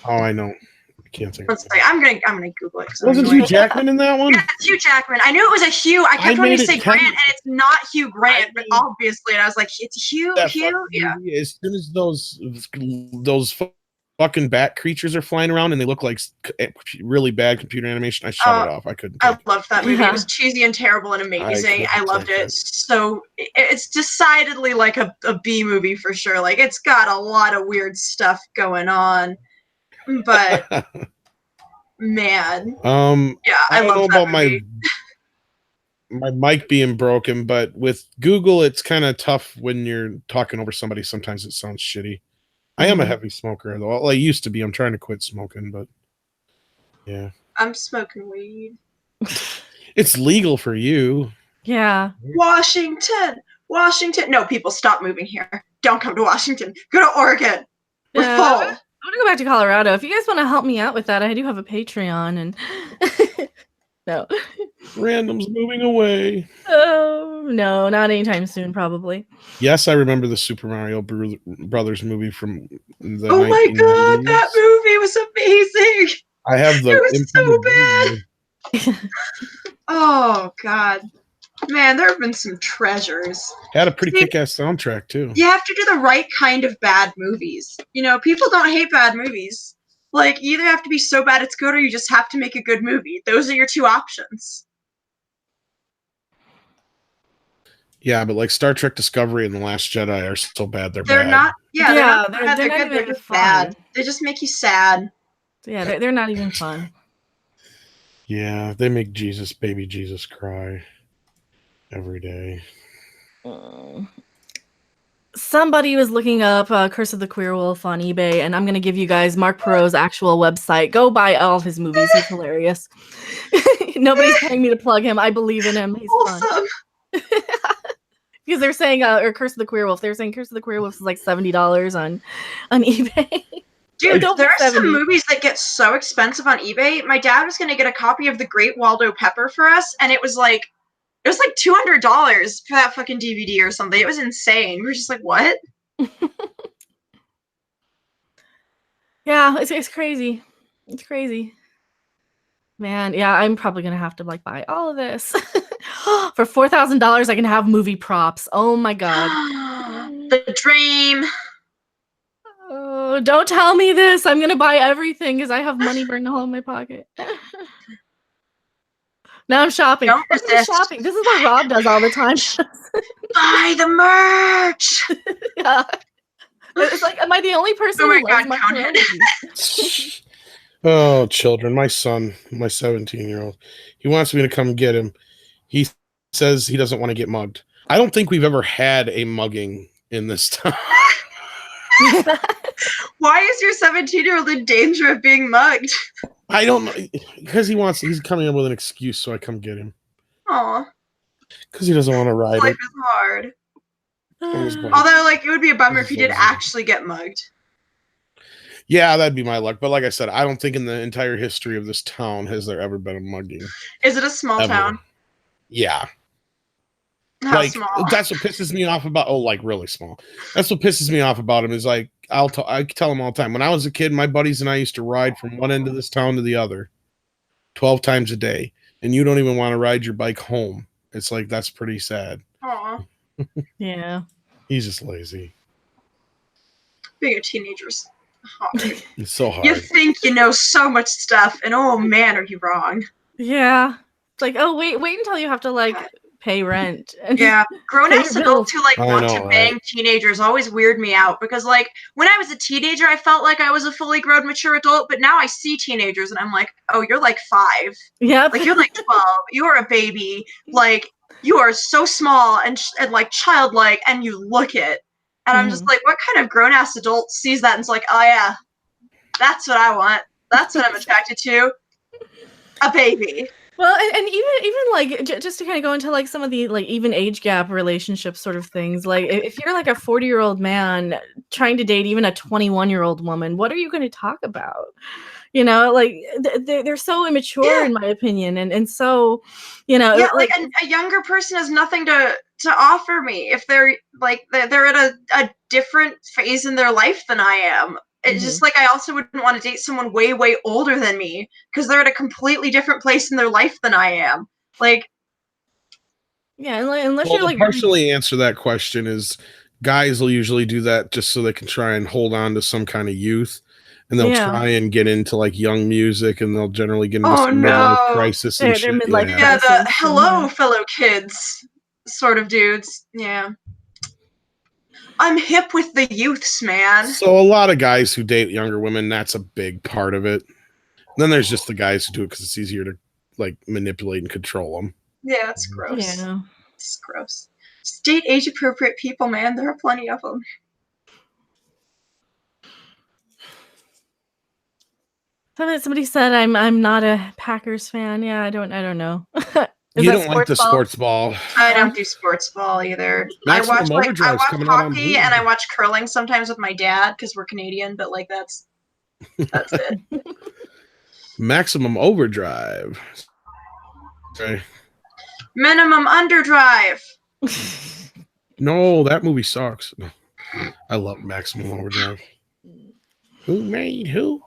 Oh, I know. I can't think. I'm gonna Google it. Wasn't Hugh Jackman in that one? Yeah, it's Hugh Jackman. I knew it was a Hugh. I kept wanting to say Grant, and it's not Hugh Grant, but obviously, and I was like, it's Hugh. Hugh. Yeah. As soon as those fucking bat creatures are flying around and they look like really bad computer animation. I shut it off. I couldn't. I loved that movie. It was cheesy and terrible and amazing. I loved it. So it's decidedly like a B movie for sure. Like it's got a lot of weird stuff going on, but man, yeah, I don't love know that about movie. my mic being broken, but with Google, it's kind of tough when you're talking over somebody. Sometimes it sounds shitty. I am a heavy smoker, though. Well, I used to be. I'm trying to quit smoking, but yeah. I'm smoking weed. It's legal for you. Yeah. Washington. No, people, stop moving here. Don't come to Washington. Go to Oregon. We're full. I want to go back to Colorado. If you guys want to help me out with that, I do have a Patreon and no. Random's moving away. Oh, no, not anytime soon, probably. Yes, I remember the Super Mario Brothers movie from the Oh my god, that movie was amazing. I have the. It was so bad. Oh god. Man, there have been some treasures. Had a pretty kick-ass soundtrack, too. You have to do the right kind of bad movies. You know, people don't hate bad movies. Like, you either have to be so bad it's good or you just have to make a good movie. Those are your two options. Yeah, but like Star Trek Discovery and The Last Jedi are so bad they're They're bad. not. Yeah, they're not bad. They're They're not good. They're even just fun. bad. They just make you sad. Yeah, they're not even fun. Yeah, they make baby Jesus cry every day. Somebody was looking up Curse of the Queer Wolf on eBay, and I'm going to give you guys Mark Perot's actual website. Go buy all of his movies. He's hilarious. Nobody's paying me to plug him. I believe in him. He's awesome. Fun. Because they're saying, or Curse of the Queer Wolf, they're saying Curse of the Queer Wolf is like $70 on eBay. Dude, there are some movies that get so expensive on eBay. My dad was going to get a copy of The Great Waldo Pepper for us, and it was like $200 for that fucking DVD or something. It was insane. We were just like, what? Yeah, it's crazy. It's crazy. Man, yeah, I'm probably going to have to like buy all of this. For $4,000, I can have movie props. Oh my god. The dream. Oh, don't tell me this. I'm going to buy everything because I have money burning a hole in my pocket. Now I'm shopping. Don't resist. Shopping. This is what Rob does all the time. Buy the merch. Yeah. It's like, am I the only person who loves my movies? Oh, children. My son, my 17-year-old, he wants me to come get him. He says he doesn't want to get mugged. I don't think we've ever had a mugging in this town. Why is your 17-year-old in danger of being mugged? I don't know. Because he's coming up with an excuse, so I come get him. Aw. Because he doesn't want to ride Life it. is hard. Although, like, it would be a bummer if you did actually get mugged. Yeah, that'd be my luck. But like I said, I don't think in the entire history of this town has there ever been a mugging. Is it a small town? Yeah. How like small? That's what pisses me off about. Oh, like really small. That's what pisses me off about him is like I tell him all the time. When I was a kid, my buddies and I used to ride from one end of this town to the other, 12 times a day, and you don't even want to ride your bike home. It's like that's pretty sad. Aw. Yeah. He's just lazy. Being a teenager's hard. It's so hard. You think you know so much stuff, and oh man, are you wrong? Yeah. It's like, oh wait until you have to like pay rent. Yeah, grown-ass adults who like want to bang right? teenagers always weird me out because like when I was a teenager, I felt like I was a fully grown, mature adult, but now I see teenagers and I'm like, oh, you're like 5. Yeah, like you're like 12. You are a baby. Like you are so small and like childlike, and you look it, and I'm just like, what kind of grown-ass adult sees that and is like, oh yeah, that's what I want. That's what I'm attracted to. A baby. Well, and even like just to kind of go into like some of the like even age gap relationship sort of things, like if you're like a 40-year-old man trying to date even a 21-year-old woman, what are you going to talk about? You know, like they're so immature in my opinion, and so, you know, yeah, like a younger person has nothing to offer me if they're like they're at a different phase in their life than I am. It's just like I also wouldn't want to date someone way, way older than me because they're at a completely different place in their life than I am. Like, yeah, unless you're like partially answer that question is guys will usually do that just so they can try and hold on to some kind of youth. and they'll try and get into like young music, and they'll generally get into some midlife crisis and shit. Midlife yeah, the hello fellow kids sort of dudes. Yeah. I'm hip with the youths, man. So a lot of guys who date younger women, that's a big part of it. Then there's just the guys who do it because it's easier to like manipulate and control them. Yeah, it's gross. Yeah. It's gross. Just date age-appropriate people, man. There are plenty of them. Somebody said I'm not a Packers fan. Yeah, I don't know. You don't like the sports ball. I don't do sports ball either. I watch hockey and I watch curling sometimes with my dad because we're Canadian, but like that's it. Maximum Overdrive. Okay. Minimum Underdrive. No, that movie sucks. I love Maximum Overdrive. Who made who?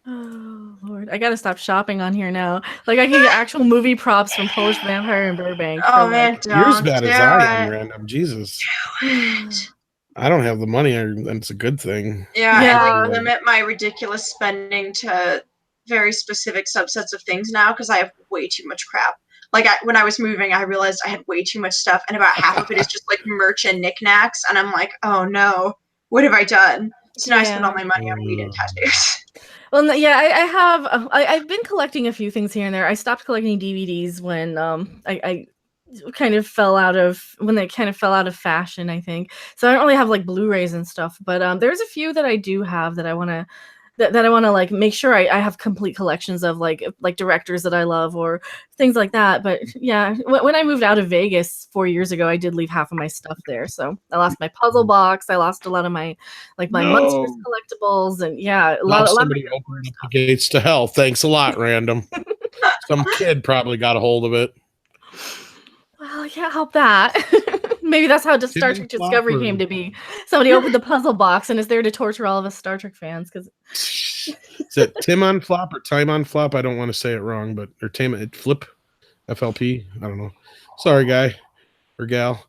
Oh Lord, I gotta stop shopping on here now. Like I can get actual movie props from Polish Vampire and Burbank. Oh man, you're as bad as I am, Random. Jesus. Do it. I don't have the money, and it's a good thing. Yeah. I limit my ridiculous spending to very specific subsets of things now because I have way too much crap. Like when I was moving, I realized I had way too much stuff, and about half of it is just like merch and knickknacks, and I'm like, oh no, what have I done? So now I spend all my money on weed and tattoos. Well, yeah, I have. I've been collecting a few things here and there. I stopped collecting DVDs when I kind of fell out of fashion, I think. So I don't really have like Blu-rays and stuff, but there's a few that I do have that I want to like make sure I have complete collections of like directors that I love or things like that. But yeah, when I moved out of Vegas 4 years ago, I did leave half of my stuff there. So I lost my puzzle box. I lost a lot of my Monsters collectibles, and yeah, a lot somebody opened the gates to hell. Thanks a lot, Random. Some kid probably got a hold of it. Well, I can't help that. Maybe that's how Star Trek Discovery came to be. Somebody opened the puzzle box and is there to torture all of us Star Trek fans. Is it Tim on Flop or Time on Flop? I don't want to say it wrong, but or Tim Flip, FLP. I don't know. Sorry, guy or gal.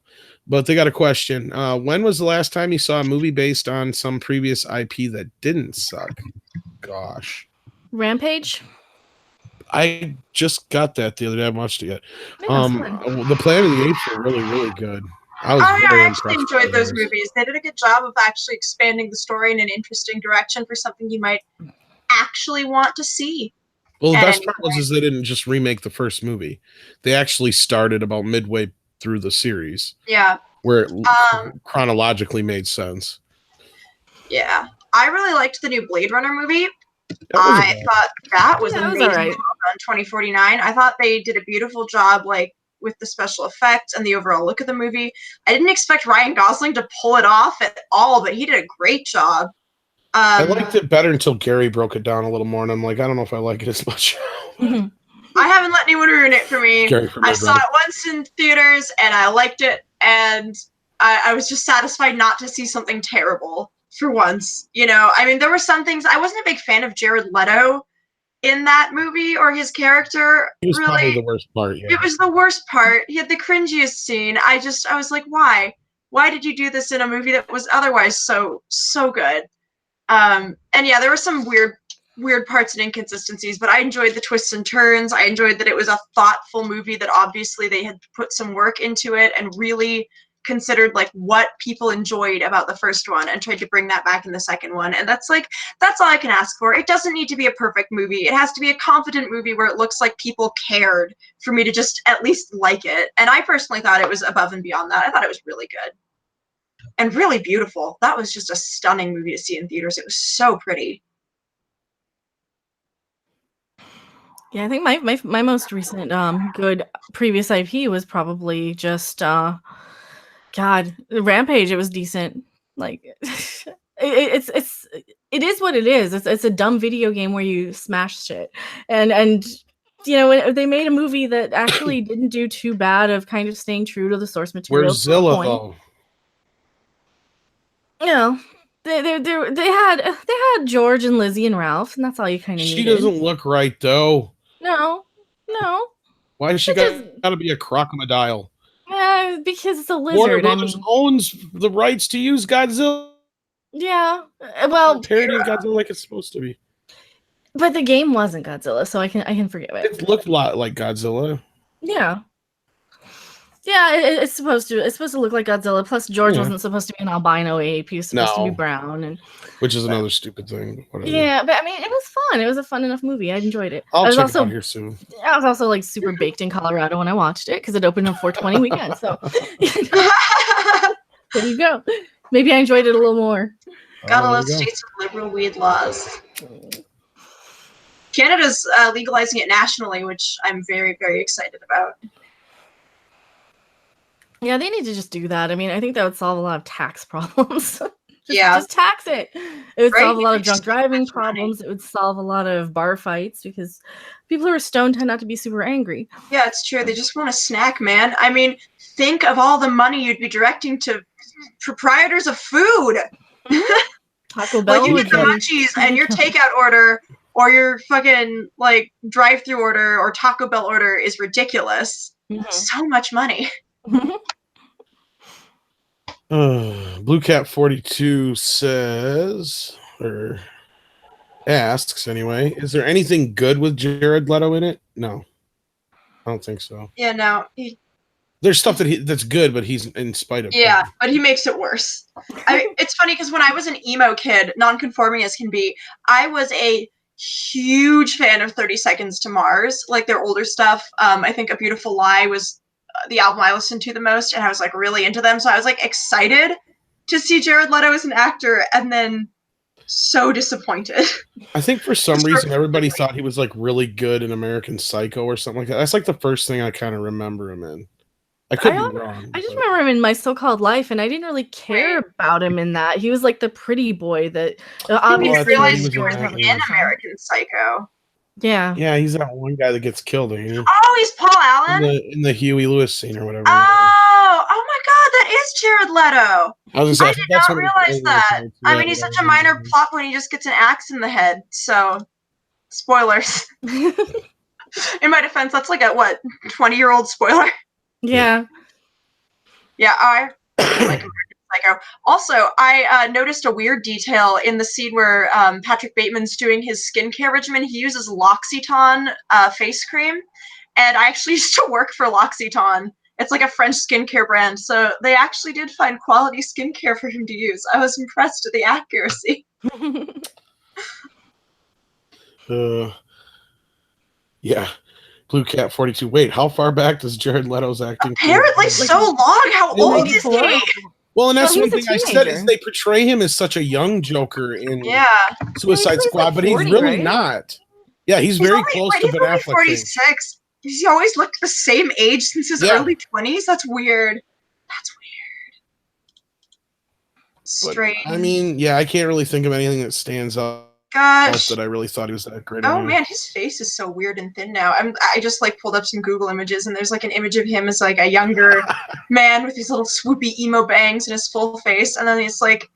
But they got a question. When was the last time you saw a movie based on some previous IP that didn't suck? Gosh. Rampage? I just got that the other day. I haven't watched it yet. The Planet of the Apes were really, really good. I actually enjoyed those movies. They did a good job of actually expanding the story in an interesting direction for something you might actually want to see. Well, the best part was they didn't just remake the first movie. They actually started about midway through the series. Yeah. Where it chronologically made sense. Yeah. I really liked the new Blade Runner movie. I thought that was amazing. Was right. On 2049. I thought they did a beautiful job, like with the special effects and the overall look of the movie. I didn't expect Ryan Gosling to pull it off at all, but he did a great job. I liked it better until Gary broke it down a little more, and I'm like, I don't know if I like it as much. I haven't let anyone ruin it for me. I saw it once in theaters, and I liked it, and I was just satisfied not to see something terrible for once. You know, I mean, there were some things. I wasn't a big fan of Jared Leto in that movie or his character. It was probably the worst part. Yeah. It was the worst part. He had the cringiest scene. I was like, why did you do this in a movie that was otherwise so good? And yeah, there were some weird parts and inconsistencies, but I enjoyed the twists and turns. I enjoyed that it was a thoughtful movie, that obviously they had put some work into it and really considered like what people enjoyed about the first one and tried to bring that back in the second one. And that's all I can ask for. It doesn't need to be a perfect movie. It has to be a confident movie where it looks like people cared for me to just at least like it. And I personally thought it was above and beyond that. I thought it was really good and really beautiful. That was just a stunning movie to see in theaters. It was so pretty. Yeah, I think my most recent good previous IP was probably just Rampage. It was decent. Like it is what it is. It's a dumb video game where you smash shit. And you know, they made a movie that actually didn't do too bad of kind of staying true to the source material. Where's Zilla though? You know, they had George and Lizzie and Ralph, and that's all you kind of needed. She doesn't look right though. No. Why does she got to be a crocodile? Yeah, because it's a lizard. Warner Brothers owns the rights to use Godzilla Yeah. Well, parody of Godzilla like it's supposed to be. but the game wasn't Godzilla, so I can forgive it. It looked a lot like Godzilla. Yeah. Yeah, it's supposed to. It's supposed to look like Godzilla. Plus, George wasn't supposed to be an albino ape. He was supposed to be brown, and which is another stupid thing. Whatever. Yeah, but I mean, it was fun. It was a fun enough movie. I enjoyed it. I'll check it out here soon. I was also like super baked in Colorado when I watched it because it opened on 420 weekend. So there you go. Maybe I enjoyed it a little more. Gotta love states with liberal weed laws. Canada's legalizing it nationally, which I'm very, very excited about. Yeah, they need to just do that. I mean, I think that would solve a lot of tax problems. Just tax it. It would solve a lot of drunk driving problems. It would solve a lot of bar fights because people who are stoned tend not to be super angry. Yeah, it's true. They just want a snack, man. I mean, think of all the money you'd be directing to proprietors of food. Taco Bell. Like, you get the munchies and your takeout order or your fucking, like, drive-through order or Taco Bell order is ridiculous. So much money. Blue Cat 42 says, or asks anyway, is there anything good with Jared Leto in it? No, I don't think so. Yeah, no. There's stuff that's good, but he's in spite of. Yeah, but he makes it worse. It's funny because when I was an emo kid, non-conforming as can be, I was a huge fan of 30 Seconds to Mars, like their older stuff. I think A Beautiful Lie was the album I listened to the most, and I was like really into them. So I was like excited to see Jared Leto as an actor, and then so disappointed. I think for some reason everybody thought he was like really good in American Psycho or something like that. That's like the first thing I kind of remember him in. I could be wrong. I just remember him in My So-Called Life, and I didn't really care about him in that. He was like the pretty boy that obviously realized he was in American Psycho. Yeah. Yeah, he's that one guy that gets killed. Ain't he? Oh, he's Paul Allen? In the Huey Lewis scene or whatever. Oh my god, that is Jared Leto. I did not realize that. I mean, he's such a minor plot when he just gets an axe in the head, so spoilers. In my defense, that's like a 20-year-old spoiler? Yeah. Yeah, I like American Psycho. Also, I noticed a weird detail in the scene where Patrick Bateman's doing his skincare regimen. He uses L'Occitane face cream, and I actually used to work for L'Occitane. It's like a French skincare brand, so they actually did find quality skincare for him to use. I was impressed at the accuracy. Yeah. Blue Cat 42. Wait, how far back does Jared Leto's acting? Apparently so long. How old is he? Well, and that's one thing I said is they portray him as such a young Joker in Suicide Squad, but he's really not. Yeah, he's very close to Ben Affleck. 46. He's always looked the same age since his early 20s. That's weird. Strange. I mean, yeah, I can't really think of anything that stands out. Gosh, that I really thought he was that great. Oh man, his face is so weird and thin now. I just like pulled up some Google images, and there's like an image of him as like a younger man with these little swoopy emo bangs and his full face, and then he's like,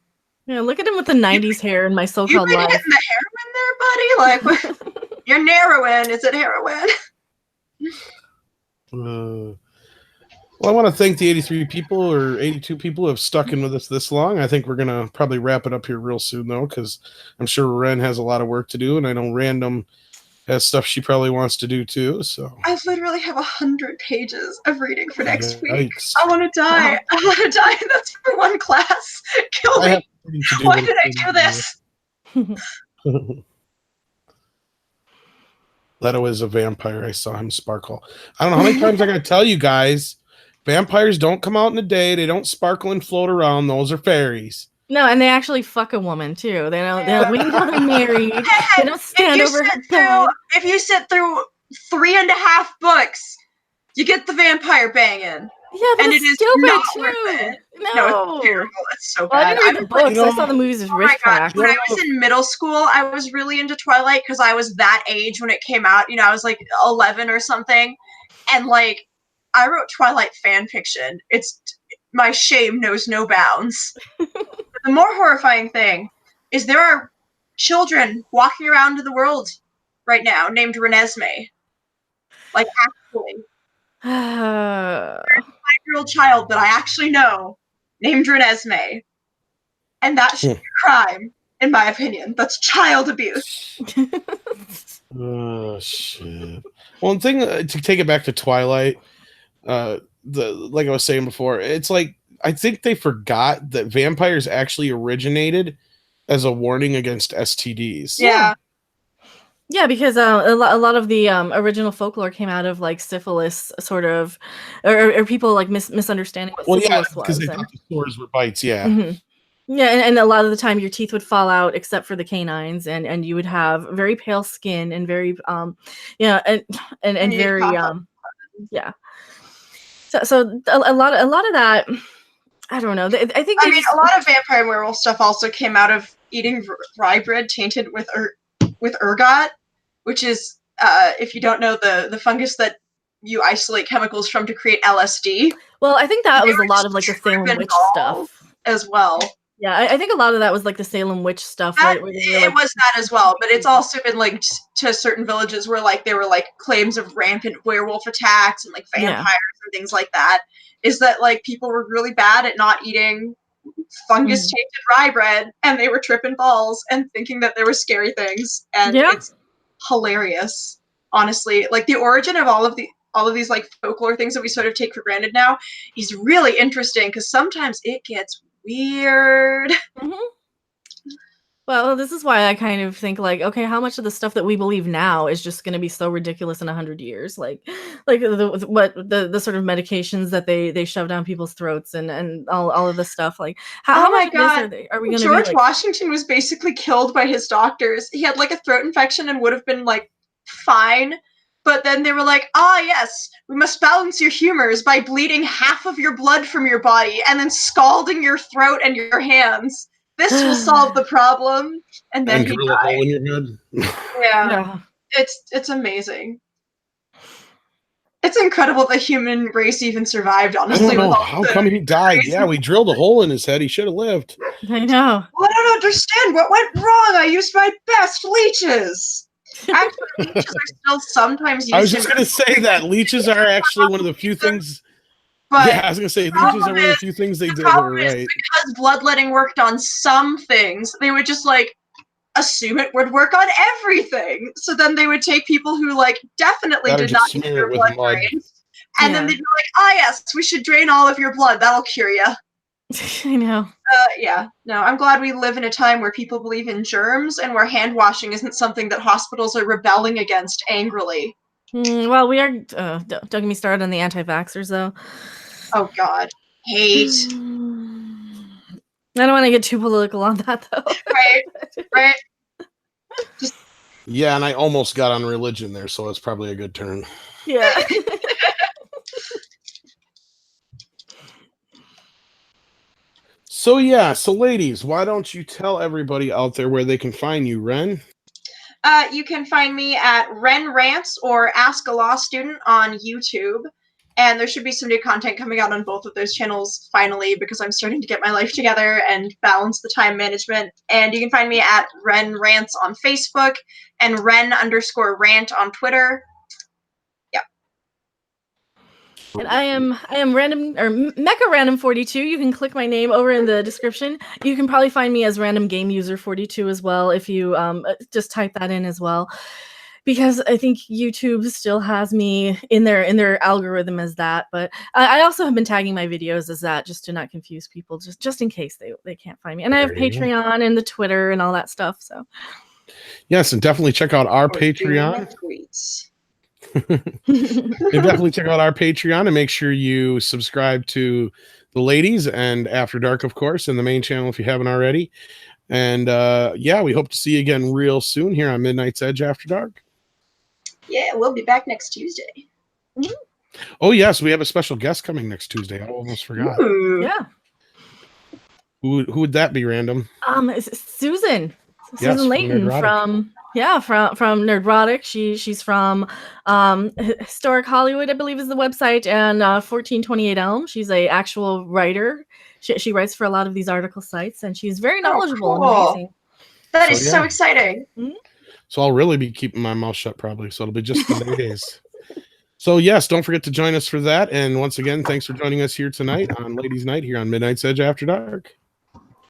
yeah, look at him with the '90s hair and My So-Called Life. You been hitting the heroin there, buddy? Like, you're heroin. Is it heroin? Well, I want to thank the 83 people or 82 people who have stuck in with us this long. I think we're going to probably wrap it up here real soon, though, because I'm sure Ren has a lot of work to do, and I know Random has stuff she probably wants to do, too. So I literally have 100 pages of reading for next week. I want to die. I want to die. That's for one class. Kill me. Why did I do this? Leto is a vampire. I saw him sparkle. I don't know how many times I got to tell you guys. Vampires don't come out in the day. They don't sparkle and float around. Those are fairies. No, and they actually fuck a woman too. They don't. They don't wait until they're married. They don't stand over her bed. If you sit through 3.5 books, you get the vampire banging. Yeah, but and it's it is stupid not too. worth it. No, it's terrible. It's so well, bad. I didn't read the books. I saw the movies as Rift Rack. When I was in middle school, I was really into Twilight because I was that age when it came out. You know, I was like 11 or something, and like. I wrote Twilight fan fiction. My shame knows no bounds. The more horrifying thing is there are children walking around in the world right now named Renesmee. Like, actually. A 5-year-old child that I actually know named Renesmee. And that should be a crime, in my opinion. That's child abuse. Oh shit. One thing to take it back to Twilight, like I was saying before, it's like I think they forgot that vampires actually originated as a warning against STDs. Yeah. Yeah, because a lot of the original folklore came out of like syphilis, sort of, or people like misunderstanding what syphilis was. Because they thought the sores were bites. Yeah. Mm-hmm. Yeah, and a lot of the time your teeth would fall out except for the canines, and you would have very pale skin and very and very yeah. So a lot of that, I don't know. I think a lot of vampire and werewolf stuff also came out of eating rye bread tainted with ergot, which is if you don't know the fungus that you isolate chemicals from to create LSD. Well, I think that was a lot of like the Salem witch stuff as well. Yeah, I think a lot of that was like the Salem witch stuff. It was that as well, but it's also been linked to certain villages where like there were like claims of rampant werewolf attacks and like vampires and things like that. Is that like people were really bad at not eating fungus tainted rye bread, and they were tripping balls and thinking that there were scary things, and it's hilarious. Honestly, like the origin of all of these like folklore things that we sort of take for granted now is really interesting because sometimes it gets weird. Well, this is why I kind of think like, okay, how much of the stuff that we believe now is just going to be so ridiculous in 100 years? Like the sort of medications that they shove down people's throats and all of this stuff. Like, how much of this are we going to? George Washington was basically killed by his doctors. He had like a throat infection and would have been like fine. But then they were like, yes, we must balance your humors by bleeding half of your blood from your body and then scalding your throat and your hands. This will solve the problem. And then he drill a hole in your head. Yeah. It's amazing. It's incredible the human race even survived, honestly. I don't know. How come he died? Yeah, we drilled a hole in his head. He should have lived. I know. Well, I don't understand what went wrong. I used my best leeches. Actually, leeches are still sometimes used. I was just going to say that leeches are actually one of the few things. But yeah, I was going to say leeches are one of the few things they did that were right. Because bloodletting worked on some things, they would just like assume it would work on everything. So then they would take people who like definitely did not need their blood drained, and then they'd be like, yes, we should drain all of your blood. That'll cure you. I know. No, I'm glad we live in a time where people believe in germs and where hand washing isn't something that hospitals are rebelling against angrily. Well, we are. Don't get me started on the anti-vaxxers, though. Oh God, hate. I don't want to get too political on that, though. Right. Yeah, and I almost got on religion there, so it's probably a good turn. Yeah. So ladies, why don't you tell everybody out there where they can find you, Ren? You can find me at Ren Rants or Ask a Law Student on YouTube. And there should be some new content coming out on both of those channels finally, because I'm starting to get my life together and balance the time management. And you can find me at Ren Rants on Facebook and Ren_rant on Twitter. And I am Random or Mecha Random42. You can click my name over in the description. You can probably find me as Random Game User 42 as well if you just type that in as well, because I think YouTube still has me in their algorithm as that. But I also have been tagging my videos as that just to not confuse people, just in case they can't find me. And I have Patreon and the Twitter and all that stuff. So yes, and definitely check out our Patreon. Definitely check out our Patreon and make sure you subscribe to the ladies and After Dark, of course, and the main channel if you haven't already. And we hope to see you again real soon here on Midnight's Edge After Dark. Yeah, we'll be back next Tuesday. Oh yes, we have a special guest coming next Tuesday. I almost forgot. Ooh. Yeah. Who would that be, Random? It's Susan Layton from Nerdrotic. She's from Historic Hollywood, I believe is the website, and 1428 Elm. She's a actual writer. She writes for a lot of these article sites, and she's very knowledgeable and amazing. That is so exciting. So I'll really be keeping my mouth shut probably. So it'll be just the days. So yes, don't forget to join us for that. And once again, thanks for joining us here tonight on Ladies' Night here on Midnight's Edge After Dark.